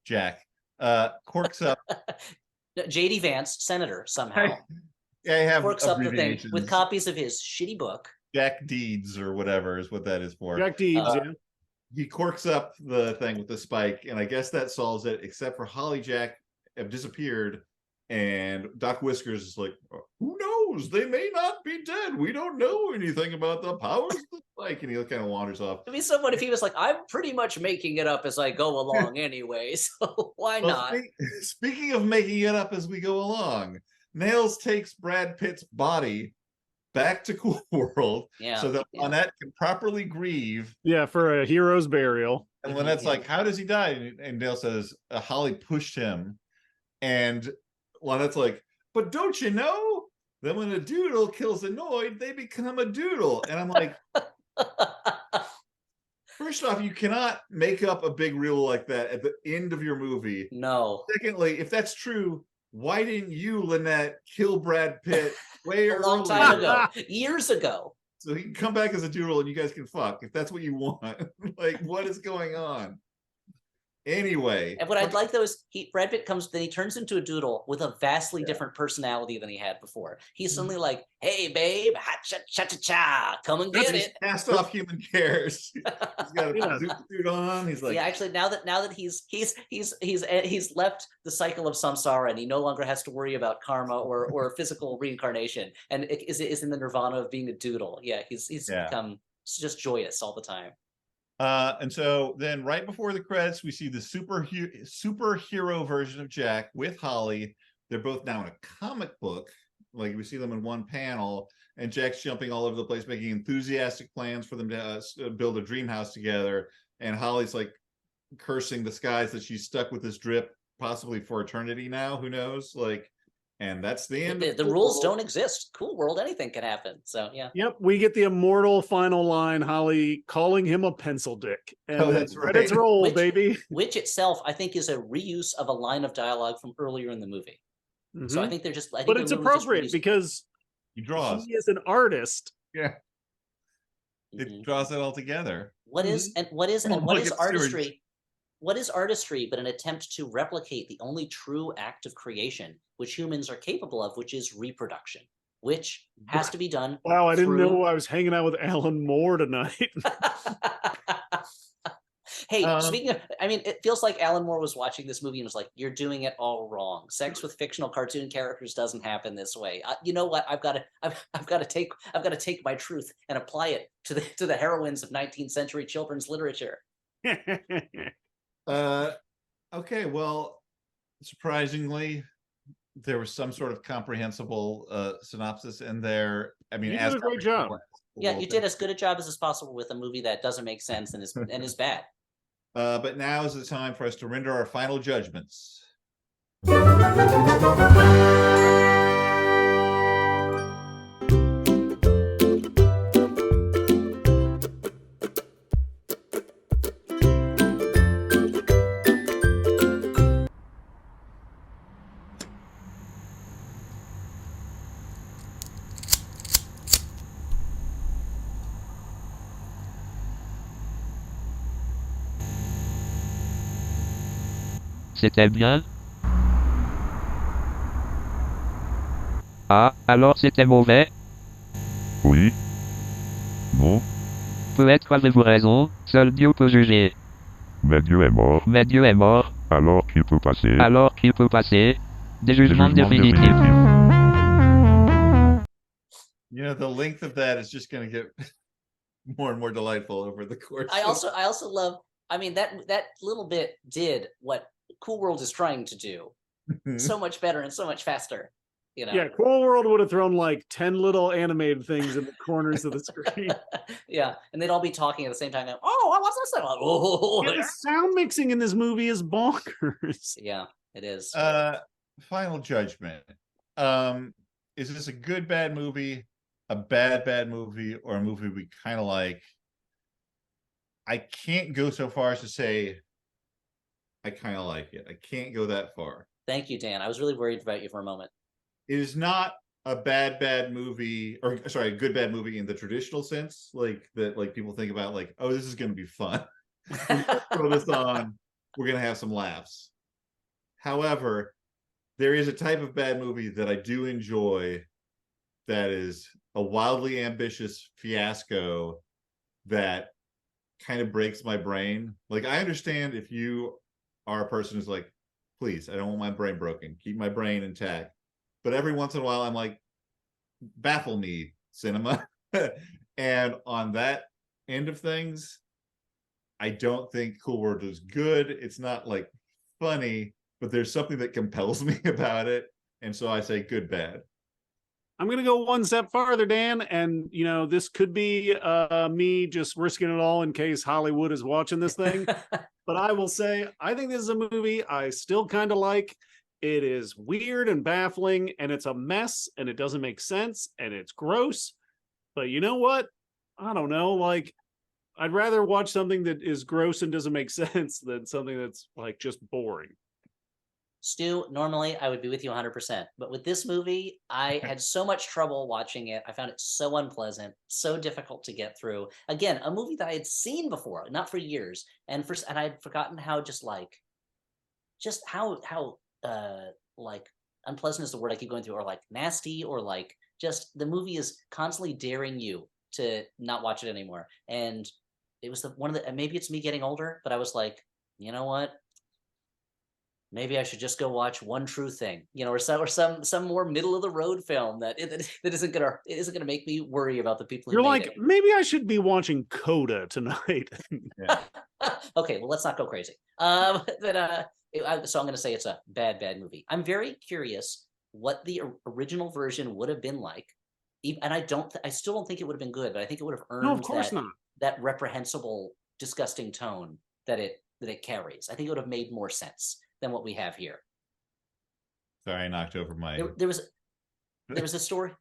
Jack corks up JD Vance, Senator, somehow. I have corks up the thing with copies of his shitty book. Jack Deeds or whatever is what that is for. Jack Deeds, He corks up the thing with the spike, and I guess that solves it, except for Holly Jack have disappeared. And Doc Whiskers is like, who knows? They may not be dead. We don't know anything about the powers of the spike. And he kind of wanders off. It'd be someone if he was like, I'm pretty much making it up as I go along anyway, so why not? Speaking of making it up as we go along, Nails takes Brad Pitt's body back to Cool World so that Lynette can properly grieve. Yeah, for a hero's burial. And Lynette's like, how does he die? And Dale says, Holly pushed him. And Lynette's like, but don't you know that when a doodle kills a Noid, they become a doodle? And I'm like, first off, you cannot make up a big rule like that at the end of your movie. No. Secondly, if that's true, why didn't you, Lynette, kill Brad Pitt way A long earlier? time ago, years ago. So he can come back as a doodle and you guys can fuck if that's what you want. Like, what is going on? Anyway, And what I'd like though is Brad Pitt then he turns into a doodle with a vastly different personality than he had before. He's suddenly like, "Hey, babe, ha cha cha cha cha, come and get it." cast off human cares. He's got a suit on. He's like, yeah. Actually, now that he's left the cycle of samsara and he no longer has to worry about karma or physical reincarnation, and is in the nirvana of being a doodle. Yeah, he's become just joyous all the time. And so then right before the credits, we see the superhero version of Jack with Holly. They're both now in a comic book. Like we see them in one panel, and Jack's jumping all over the place, making enthusiastic plans for them to build a dream house together. And Holly's like cursing the skies that she's stuck with this drip possibly for eternity now. Who knows? Like, and that's the end. The rules don't exist. Cool world, anything can happen. So yeah. Yep, we get the immortal final line, Holly calling him a pencil dick. And that's right. Credits roll, baby. Which itself, I think, is a reuse of a line of dialogue from earlier in the movie. So I think they're just. But it's appropriate because he draws. He is an artist. Yeah. It draws it all together. What is artistry? What is artistry but an attempt to replicate the only true act of creation which humans are capable of, which is reproduction, which has to be done. Wow, I didn't know I was hanging out with Alan Moore tonight. Hey, speaking of, I mean, it feels like Alan Moore was watching this movie and was like, "You're doing it all wrong. Sex with fictional cartoon characters doesn't happen this way. You know what? I've got to take my truth and apply it to the heroines of 19th century children's literature." Okay, well, surprisingly, there was some sort of comprehensible synopsis in there. I mean, you did a great job. Yeah, you did as good a job as is possible with a movie that doesn't make sense and is bad. But now is the time for us to render our final judgments. C'était bien? Ah, alors c'était mauvais? Oui. Non. Peut-être avez-vous raison, seul Dieu peut juger. Mais Dieu est mort. Mais Dieu est mort. Alors qu'il peut passer. Alors qu'il peut passer des jugements définitifs. You know, the length of that is just going to get more and more delightful over the course. I also love. I mean, that little bit did what Cool World is trying to do so much better and so much faster. You know? Yeah, Cool World would have thrown like 10 little animated things in the corners of the screen. Yeah, and they'd all be talking at the same time. Going, "Oh, what was this?" Like, "Oh, yeah, the sound mixing in this movie is bonkers." Yeah, it is. Final judgment. Is this a good bad movie, a bad movie, or a movie we kind of like? I can't go so far as to say I kind of like it. I can't go that far. Thank you, Dan. I was really worried about you for a moment. It is not a bad movie, or sorry, a good bad movie in the traditional sense, like that. Like people think about, like, oh, this is going to be fun. Throw this on, we're going to have some laughs. However, there is a type of bad movie that I do enjoy. That is a wildly ambitious fiasco that kind of breaks my brain. Like, I understand if you are a person who's like, please, I don't want my brain broken, keep my brain intact, but every once in a while I'm like, baffle me, cinema. And on that end of things, I don't think Cool World is good. It's not like funny, but there's something that compels me about it, and so I say good bad. I'm going to go one step farther, Dan, and, you know, this could be me just risking it all in case Hollywood is watching this thing. But I will say, I think this is a movie I still kind of like. It is weird and baffling, and it's a mess, and it doesn't make sense, and it's gross. But you know what? I don't know. Like, I'd rather watch something that is gross and doesn't make sense than something that's, like, just boring. Stu, normally I would be with you 100%, but with this movie, I had so much trouble watching it. I found it so unpleasant, so difficult to get through. Again, a movie that I had seen before, not for years, and I'd forgotten how how like unpleasant is the word I keep going through, or like nasty, or like just the movie is constantly daring you to not watch it anymore. And it was maybe it's me getting older, but I was like, you know what? Maybe I should just go watch One True Thing, or some more middle of the road film that isn't gonna make me worry about the people who You're made like, it. maybe I should be watching Coda tonight. Okay, well, let's not go crazy. So I'm going to say it's a bad movie. I'm very curious what the original version would have been like, and I still don't think it would have been good, but I think it would have earned No, of course not. that reprehensible, disgusting tone that it carries. I think it would have made more sense than what we have here. Sorry, I knocked over my. There was a story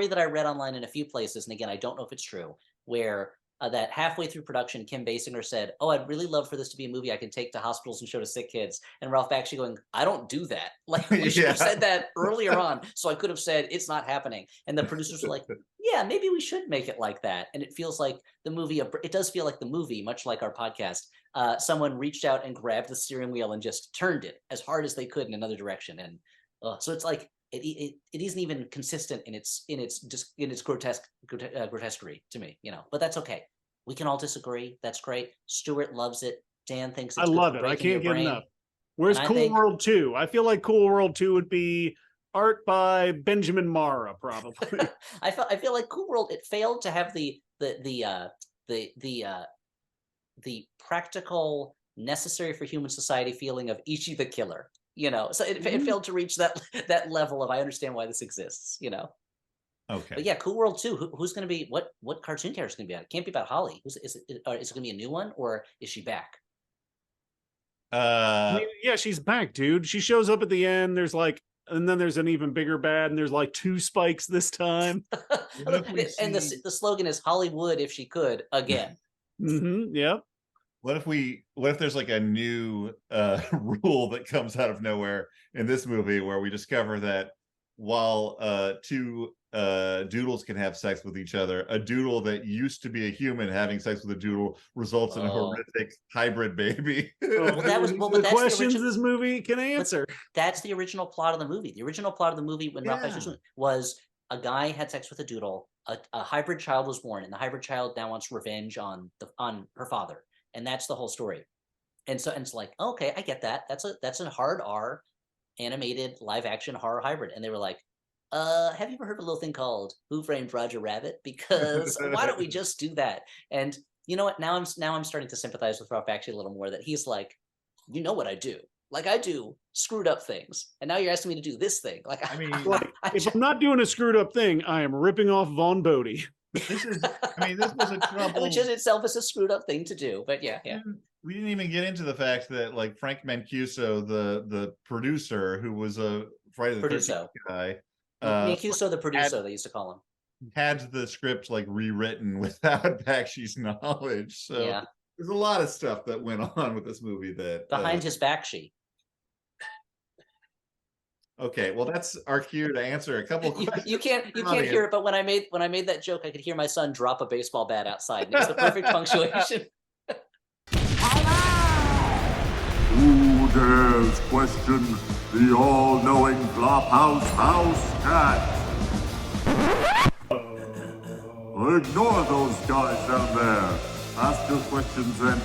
that I read online in a few places, and again, I don't know if it's true, where that halfway through production, Kim Basinger said, "Oh, I'd really love for this to be a movie I can take to hospitals and show to sick kids." And Ralph Bakshi going, "I don't do that. Like, we should have said that earlier on, so I could have said it's not happening." And the producers were like, "Yeah, maybe we should make it like that." And it feels like the movie. It does feel like the movie, much like our podcast. Someone reached out and grabbed the steering wheel and just turned it as hard as they could in another direction, and so it's like it isn't even consistent in its grotesquerie to me, But that's okay. We can all disagree. That's great. Stuart loves it. Dan thinks it's I good love for it. I breaking your can't get brain. enough. Where's And I Cool think- World 2? I feel like Cool World 2 would be art by Benjamin Mara, probably. I feel like Cool World, it failed to have the practical, necessary for human society feeling of Ichi the Killer. So it failed to reach that level of I understand why this exists. Okay. But yeah, Cool World 2. Who's going to be what cartoon character is going to be on it? Can't be about Holly. Is it going to be a new one, or is she back? I mean, yeah, she's back, dude. She shows up at the end. And then there's an even bigger bad, and there's like 2 spikes this time. And the slogan is Hollywood if she could again. Yeah. What if there's like a new rule that comes out of nowhere in this movie where we discover that while 2 doodles can have sex with each other, a doodle that used to be a human having sex with a doodle results in a horrific hybrid baby. Well, that's the questions the this movie can answer. That's the original plot of the movie. The original plot of the movie when Ralph Bakshi was a guy had sex with a doodle, a hybrid child was born, and the hybrid child now wants revenge on her father. And that's the whole story. And it's like, okay, I get that. That's a hard R animated live action horror hybrid. And they were like, have you ever heard of a little thing called Who Framed Roger Rabbit? Because why don't we just do that? And you know what? Now I'm starting to sympathize with Ralph Bakshi a little more, that he's like, you know what I do? Like, I do screwed up things, and now you're asking me to do this thing. Like, I mean, if I'm not doing a screwed up thing, I am ripping off Von Bodie. This was a trouble. Which in itself is a screwed up thing to do, but yeah. We didn't even get into the fact that like Frank Mancuso, the producer, who was a Friday the 13th guy, Mancuso the producer, they used to call him, had the script like rewritten without Bakshi's knowledge. So there's a lot of stuff that went on with this movie that behind his Bakshi. Okay, well that's our cue to answer a couple questions. You can't hear it, but when I made that joke, I could hear my son drop a baseball bat outside. And it was the perfect punctuation. Who dares question the all-knowing Flophouse house cat? Ignore those guys down there. Ask your questions and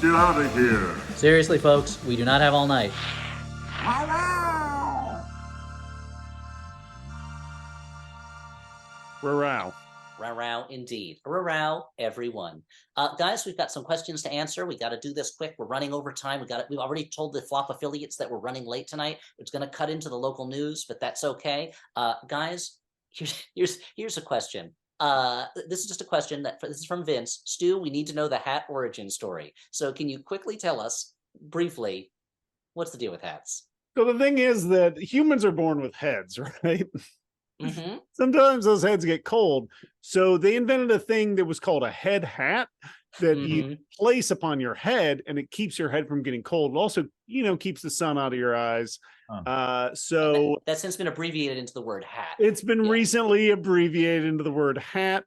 get out of here. Seriously, folks, we do not have all night. Row, indeed. Row, everyone. Guys, we've got some questions to answer. We got to do this quick. We're running over time. We've already told the Flop affiliates that we're running late tonight. It's going to cut into the local news, but that's okay. Guys, here's a question. This is just a question this is from Vince. Stu, we need to know the hat origin story. So can you quickly tell us briefly what's the deal with hats? So the thing is that humans are born with heads, right? Mm-hmm. Sometimes those heads get cold. So they invented a thing that was called a head hat that you place upon your head, and it keeps your head from getting cold. It also, keeps the sun out of your eyes. So that's since been abbreviated into the word hat. It's been recently abbreviated into the word hat.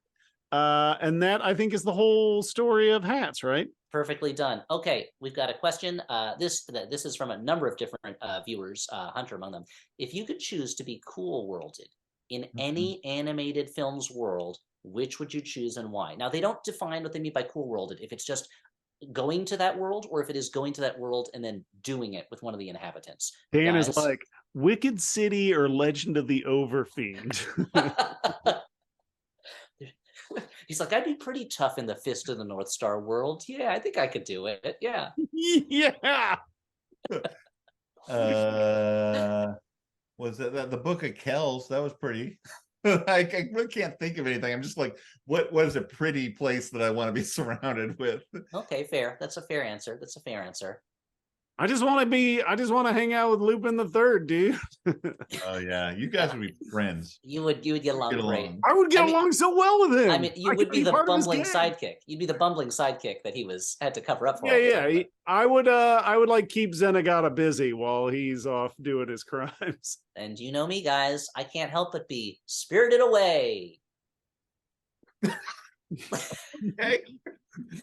And that, I think, is the whole story of hats, right? Perfectly done. Okay, we've got a question. This is from a number of different viewers, Hunter among them. If you could choose to be cool worlded in any animated film's world, which would you choose and why? Now, they don't define what they mean by cool worlded, if it's just going to that world or if it is going to that world and then doing it with one of the inhabitants. Dan is like, Wicked City or Legend of the Overfiend. He's like, I'd be pretty tough in the Fist of the North Star world. Yeah, I think I could do it. Yeah. Yeah. Was that the Book of Kells? That was pretty. I really can't think of anything. I'm just like, what is a pretty place that I want to be surrounded with? Okay, fair. That's a fair answer. I just want to hang out with Lupin the Third, dude. Oh yeah, you guys would be friends. You would get along great. I would get along so well with him. I mean, you would be the bumbling sidekick. You'd be the bumbling sidekick that he had to cover up for. Yeah. I would like keep Zenigata busy while he's off doing his crimes. And you know me, guys, I can't help but be spirited away. Okay.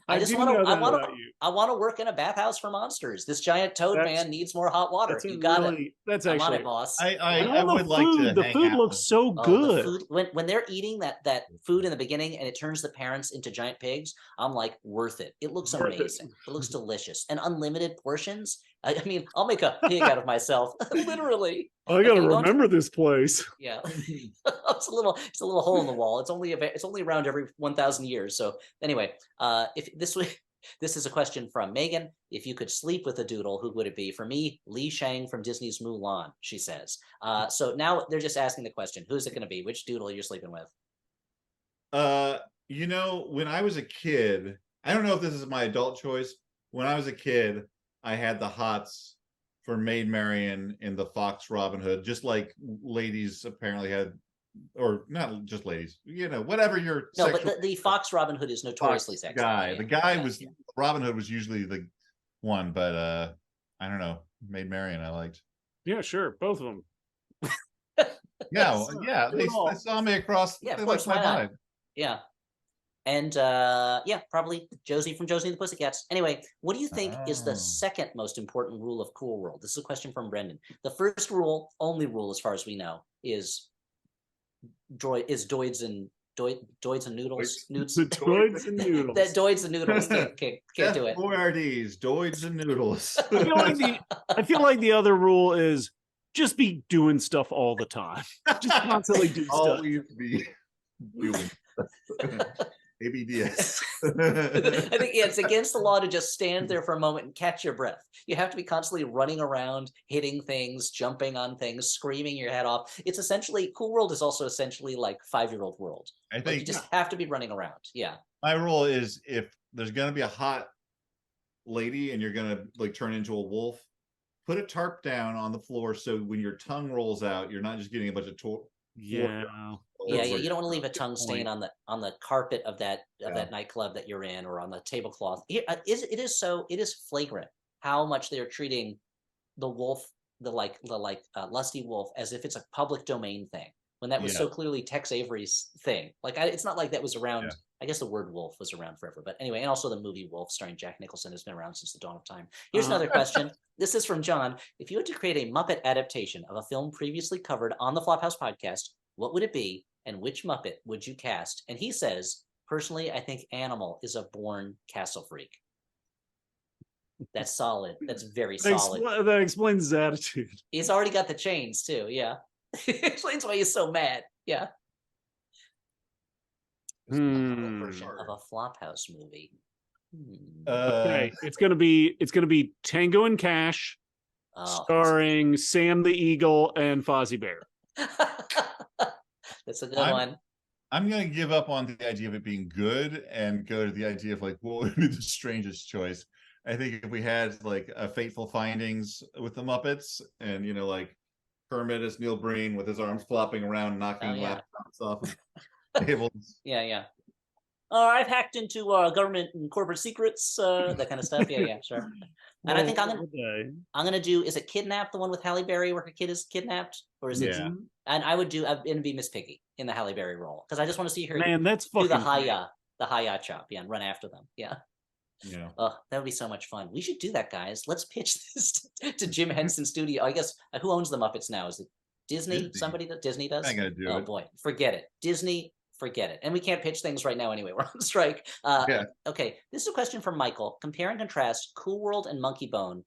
I want to work in a bathhouse for monsters. This giant toad man needs more hot water. You got it. That's I'm actually on it, boss. I would like to. The food looks so good. The food, when they're eating that food in the beginning and it turns the parents into giant pigs, I'm like, worth it. It looks amazing. It looks delicious and unlimited portions. I mean, I'll make a pig out of myself, literally. I gotta remember this place. Yeah, it's a little hole in the wall. It's only around every 1,000 years. So anyway, if this is a question from Megan. If you could sleep with a doodle, who would it be? For me, Li Shang from Disney's Mulan, she says. So now they're just asking the question: who's it going to be? Which doodle you're sleeping with? When I was a kid, I don't know if this is my adult choice. When I was a kid, I had the hots for Maid Marian in the Fox Robin Hood, just like ladies apparently had, or not just ladies, whatever your but the Fox Robin Hood is notoriously sexy. The guy was Robin Hood was usually the one, but I don't know, Maid Marian I liked. Yeah, sure, both of them. Yeah, they saw me across. Yeah, they liked my vibe. Yeah. And probably Josie from Josie and the Pussycats. Anyway, what do you think is the second most important rule of Cool World? This is a question from Brendan. The first rule, only rule as far as we know, is doids and noodles. Newts. The doids and noodles. That doids and noodles can't do it. Boyardees, doids and noodles. I feel like the other rule is just be doing stuff all the time. Just constantly do stuff. Always be doing stuff. ABDS. I think it's against the law to just stand there for a moment and catch your breath. You have to be constantly running around, hitting things, jumping on things, screaming your head off. It's essentially, Cool World is also essentially like 5-year-old world. I think you just have to be running around. Yeah. My rule is if there's going to be a hot lady and you're going to turn into a wolf, put a tarp down on the floor so when your tongue rolls out, you're not just getting a bunch of Yeah, you don't want to leave a tongue stain on the carpet of that nightclub that you're in, or on the tablecloth. It is flagrant how much they're treating the wolf, the lusty wolf, as if it's a public domain thing, when that was so clearly Tex Avery's thing. It's not like that was around. Yeah. I guess the word wolf was around forever, but anyway, and also the movie Wolf starring Jack Nicholson has been around since the dawn of time. Here's another question. This is from John. If you had to create a Muppet adaptation of a film previously covered on the Flophouse podcast, what would it be, and which Muppet would you cast? And he says, personally, I think Animal is a born castle freak. That's solid. That's very solid. That explains his attitude. He's already got the chains too. Yeah. It explains why he's so mad. Yeah. Of a Flophouse movie. Okay, it's gonna be Tango and Cash, starring Sam the Eagle and Fozzie Bear. That's a good one. I'm gonna give up on the idea of it being good and go to the idea of what would be the strangest choice. I think if we had a Fateful Findings with the Muppets, and Kermit as Neil Breen with his arms flopping around, knocking laptops off of tables. Yeah. I've hacked into government and corporate secrets, that kind of stuff. Yeah, sure. And I think I'm gonna do. Is it Kidnapped, the one with Halle Berry where her kid is kidnapped, or is it? Yeah. And I'm gonna be Miss Piggy in the Halle Berry role because I just want to see her. Man, that's do fucking the hi-ya chop, and run after them. Yeah. Yeah. Oh, that would be so much fun. We should do that, guys. Let's pitch this to Jim Henson Studio. I guess who owns the Muppets now? Is it Disney? Somebody that Disney does? I gotta do it. Oh boy, forget it. Disney, forget it. And we can't pitch things right now anyway. We're on strike. Okay, this is a question from Michael. Compare and contrast Cool World and Monkey Bone.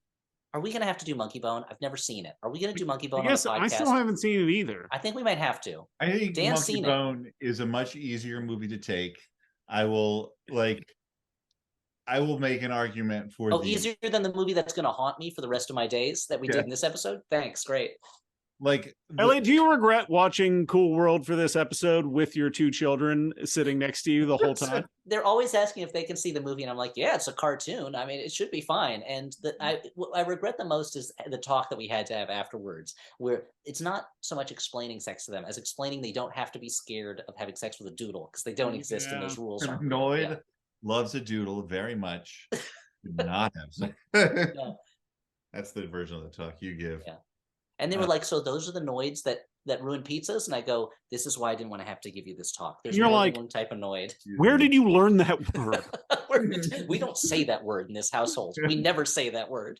Are we going to have to do Monkey Bone? I've never seen it. Are we going to do Monkey Bone on the podcast? I still haven't seen it either. I think we might have to. I think Dan's Monkey seen Bone is a much easier movie to take. I will make an argument for easier than the movie that's going to haunt me for the rest of my days that we did in this episode? Thanks, great. Like, Elliot, do you regret watching Cool World for this episode with your 2 children sitting next to you the whole time? They're always asking if they can see the movie, and I'm like, yeah, it's a cartoon. I mean, it should be fine. And what I regret the most is the talk that we had to have afterwards, where it's not so much explaining sex to them as explaining they don't have to be scared of having sex with a doodle because they don't exist and those rules aren't. Noid loves a doodle very much. Do not have sex. That's the version of the talk you give. Yeah. And they were like, so those are the Noids that ruin pizzas? And I go, this is why I didn't want to have to give you this talk. There's more than one type of Noid. Where did you learn that word? We don't say that word in this household. We never say that word.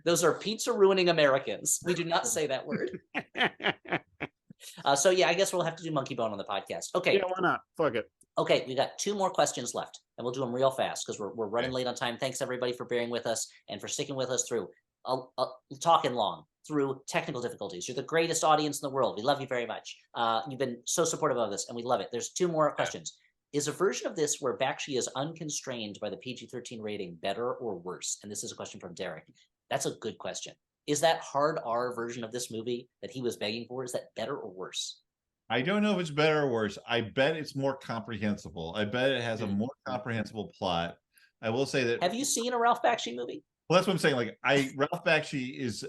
Those are pizza ruining Americans. We do not say that word. So yeah, I guess we'll have to do Monkey Bone on the podcast. Okay. Yeah, why not? Fuck it. Okay, we got 2 more questions left, and we'll do them real fast because we're running late on time. Thanks everybody for bearing with us and for sticking with us through talking long through technical difficulties. You're the greatest audience in the world. We love you very much. You've been so supportive of this, and we love it. There's 2 more questions. Is a version of this where Bakshi is unconstrained by the PG-13 rating better or worse? And this is a question from Derek. That's a good question. Is that hard R version of this movie that he was begging for, is that better or worse? I don't know if it's better or worse. I bet it's more comprehensible. I bet it has a more comprehensible plot. I will say that. Have you seen a Ralph Bakshi movie? Well, that's what I'm saying. Like, Ralph Bakshi is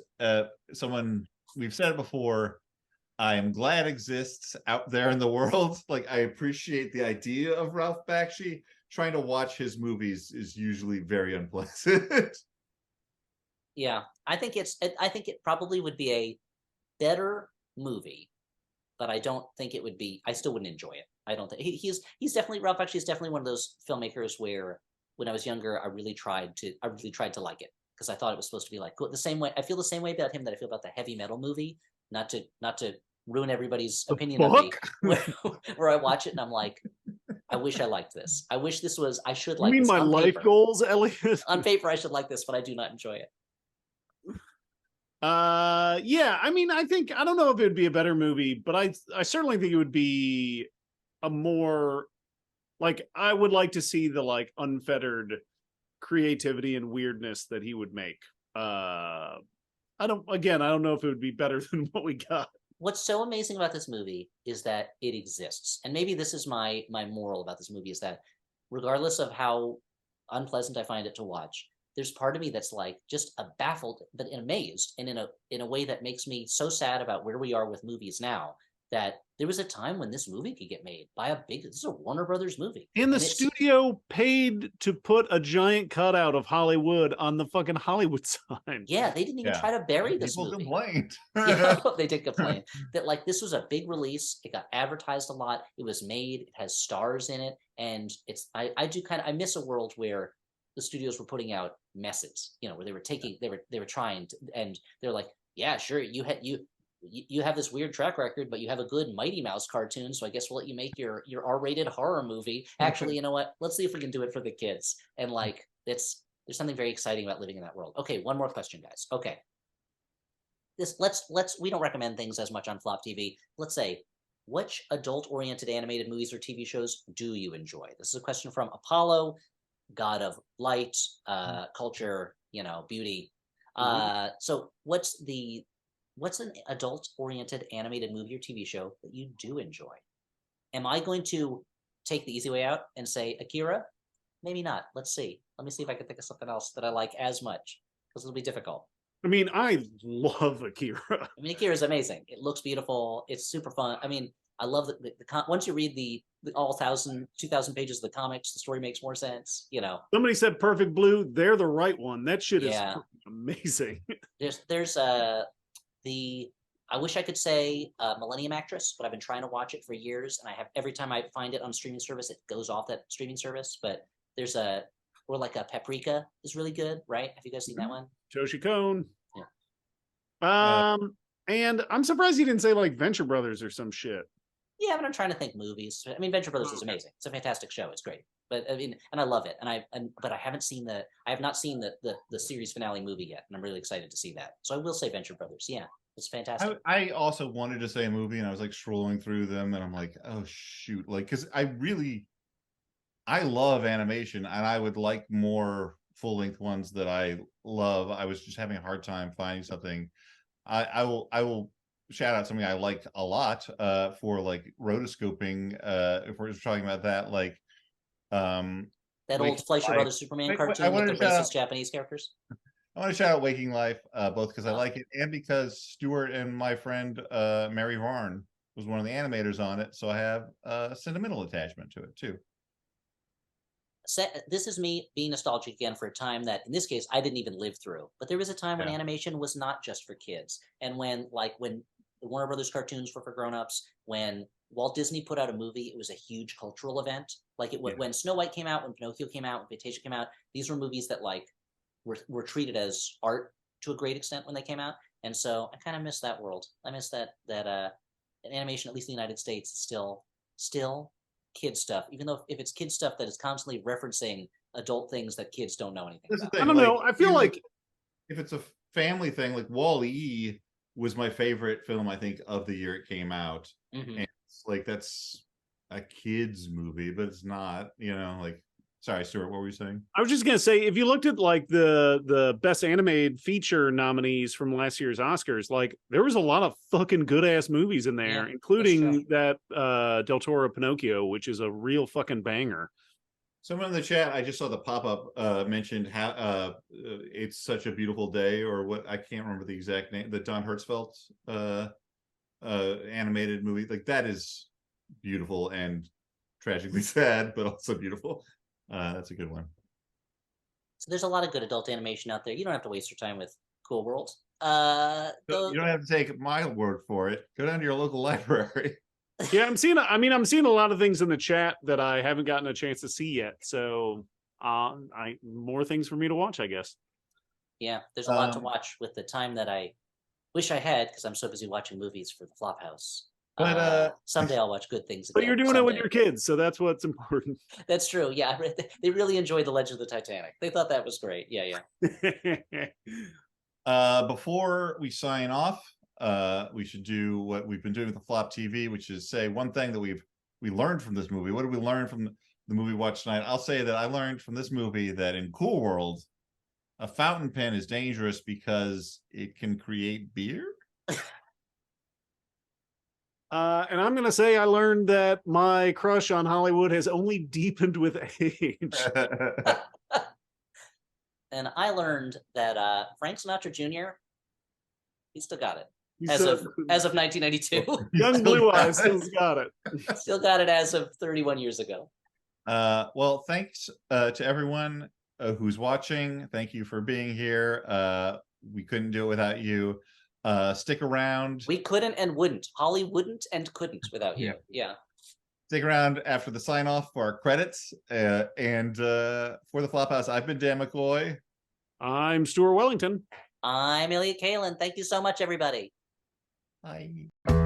someone, we've said it before, I am glad exists out there in the world. Like, I appreciate the idea of Ralph Bakshi. Trying to watch his movies is usually very unpleasant. Yeah, I think it probably would be a better movie, but I don't think it would be. I still wouldn't enjoy it. I don't think he's definitely Ralph Bakshi is definitely one of those filmmakers where when I was younger, I really tried to like it because I thought it was supposed to be like the same way. I feel the same way about him that I feel about the heavy metal movie. Not to ruin everybody's opinion of me, where I watch it and I'm like, I wish I liked this. I wish this was. I should like. You mean this my on life paper. goals, Elliot? On paper, I should like this, but I do not enjoy it. Yeah, I mean, I don't know if it would be a better movie, but I certainly think it would be a more, like, I would like to see the like unfettered creativity and weirdness that he would make. I don't know if it would be better than what we got. What's so amazing about this movie is that it exists. And maybe this is my moral about this movie is that regardless of how unpleasant I find it to watch, there's part of me that's like just baffled but amazed, and in a way that makes me so sad about where we are with movies now, that there was a time when this movie could get made by this is a Warner Brothers movie. And the studio paid to put a giant cutout of Hollywood on the fucking Hollywood sign. Yeah, they didn't even try to bury this People movie. complained. Yeah, they did complain that like this was a big release. It got advertised a lot. It was made. It has stars in it, and I miss a world where the studios were putting out messes, where they were trying to, and they're like, yeah, sure, you have this weird track record, but you have a good Mighty Mouse cartoon, so I guess we'll let you make your R-rated horror movie. Actually, you know what? Let's see if we can do it for the kids. And like, there's something very exciting about living in that world. Okay, one more question, guys. Okay, we don't recommend things as much on Flop TV. Let's say, which adult-oriented animated movies or TV shows do you enjoy? This is a question from Apollo, god of light, culture, beauty. So what's an adult-oriented animated movie or TV show that you do enjoy? Am I going to take the easy way out and say Akira? Maybe not. Let's see. Let me see if I can think of something else that I like as much, because it'll be difficult. I mean, I love Akira. I mean, Akira is amazing. It looks beautiful. It's super fun. I mean, I love once you read the all 2,000 pages of the comics, the story makes more sense. You know, Somebody said Perfect Blue. They're the right one. That shit is Yeah. amazing. there's the I wish I could say Millennium Actress, but I've been trying to watch it for years, and I have every time I find it on streaming service, it goes off that streaming service. But there's a Paprika is really good, right? Have you guys seen that one? Toshi Kon. Yeah. And I'm surprised he didn't say like Venture Brothers or some shit. Yeah, but I'm trying to think movies. I mean, Venture Brothers is amazing. It's a fantastic show. It's great. But I mean, and I love it. But I have not seen the series finale movie yet, and I'm really excited to see that. So I will say Venture Brothers. Yeah, it's fantastic. I also wanted to say a movie, and I was like scrolling through them, and I'm like, oh shoot, like because I love animation, and I would like more full length ones that I love. I was just having a hard time finding something. I will shout out something I like a lot for like rotoscoping. If we're just talking about that, like that old Fleischer Brothers Superman cartoon with the racist Japanese characters. I want to shout out Waking Life, both because I like it and because Stuart and my friend Mary Varn was one of the animators on it, so I have a sentimental attachment to it too. This is me being nostalgic again for a time that, in this case, I didn't even live through. But there was a time when animation was not just for kids, and when the Warner Brothers cartoons were for grown-ups, when Walt Disney put out a movie, it was a huge cultural event. Like when Snow White came out, when Pinocchio came out, when Fantasia came out, these were movies that like were treated as art to a great extent when they came out. And so I kind of miss that world. I miss that animation, at least in the United States, is still kid stuff, even though if it's kid stuff that is constantly referencing adult things that kids don't know anything about. I don't know. I feel like if it's a family thing, like Wall-E was my favorite film, I think, of the year it came out. And it's like that's a kid's movie, but it's not, like. Sorry, Stuart, what were you saying? I was just gonna say, if you looked at like the best animated feature nominees from last year's Oscars, like there was a lot of fucking good ass movies in there, including that Del Toro Pinocchio, which is a real fucking banger. Someone in the chat, I just saw the pop-up mentioned how it's such a beautiful day, or what, I can't remember the exact name, the Don Hertzfeldt animated movie. Like that is beautiful and tragically sad, but also beautiful. That's a good one. So there's a lot of good adult animation out there. You don't have to waste your time with Cool World. You don't have to take my word for it. Go down to your local library. Yeah, I'm seeing a lot of things in the chat that I haven't gotten a chance to see yet. So more things for me to watch, I guess. Yeah, there's a lot to watch with the time that I wish I had, because I'm so busy watching movies for the Flophouse. But someday I'll watch good things again. But you're doing it with your kids, so that's what's important. That's true. Yeah, they really enjoyed The Legend of the Titanic. They thought that was great. Yeah. Before we sign off, we should do what we've been doing with the FlopTV, which is say one thing that we learned from this movie. What did we learn from the movie we watched tonight? I'll say that I learned from this movie that in Cool World, a fountain pen is dangerous because it can create beer. And I'm going to say I learned that my crush on Hollywood has only deepened with age. And I learned that Frank Sinatra Jr., he still got it. As of 1992. Young Blue Eyes still got it. Still got it as of 31 years ago. Well, thanks to everyone who's watching. Thank you for being here. We couldn't do it without you. Stick around. We couldn't and wouldn't. Holly wouldn't and couldn't without you. Yeah. Stick around after the sign off for our credits. And for the Flophouse, I've been Dan McCoy. I'm Stuart Wellington. I'm Elliot Kalin. Thank you so much, everybody. Bye.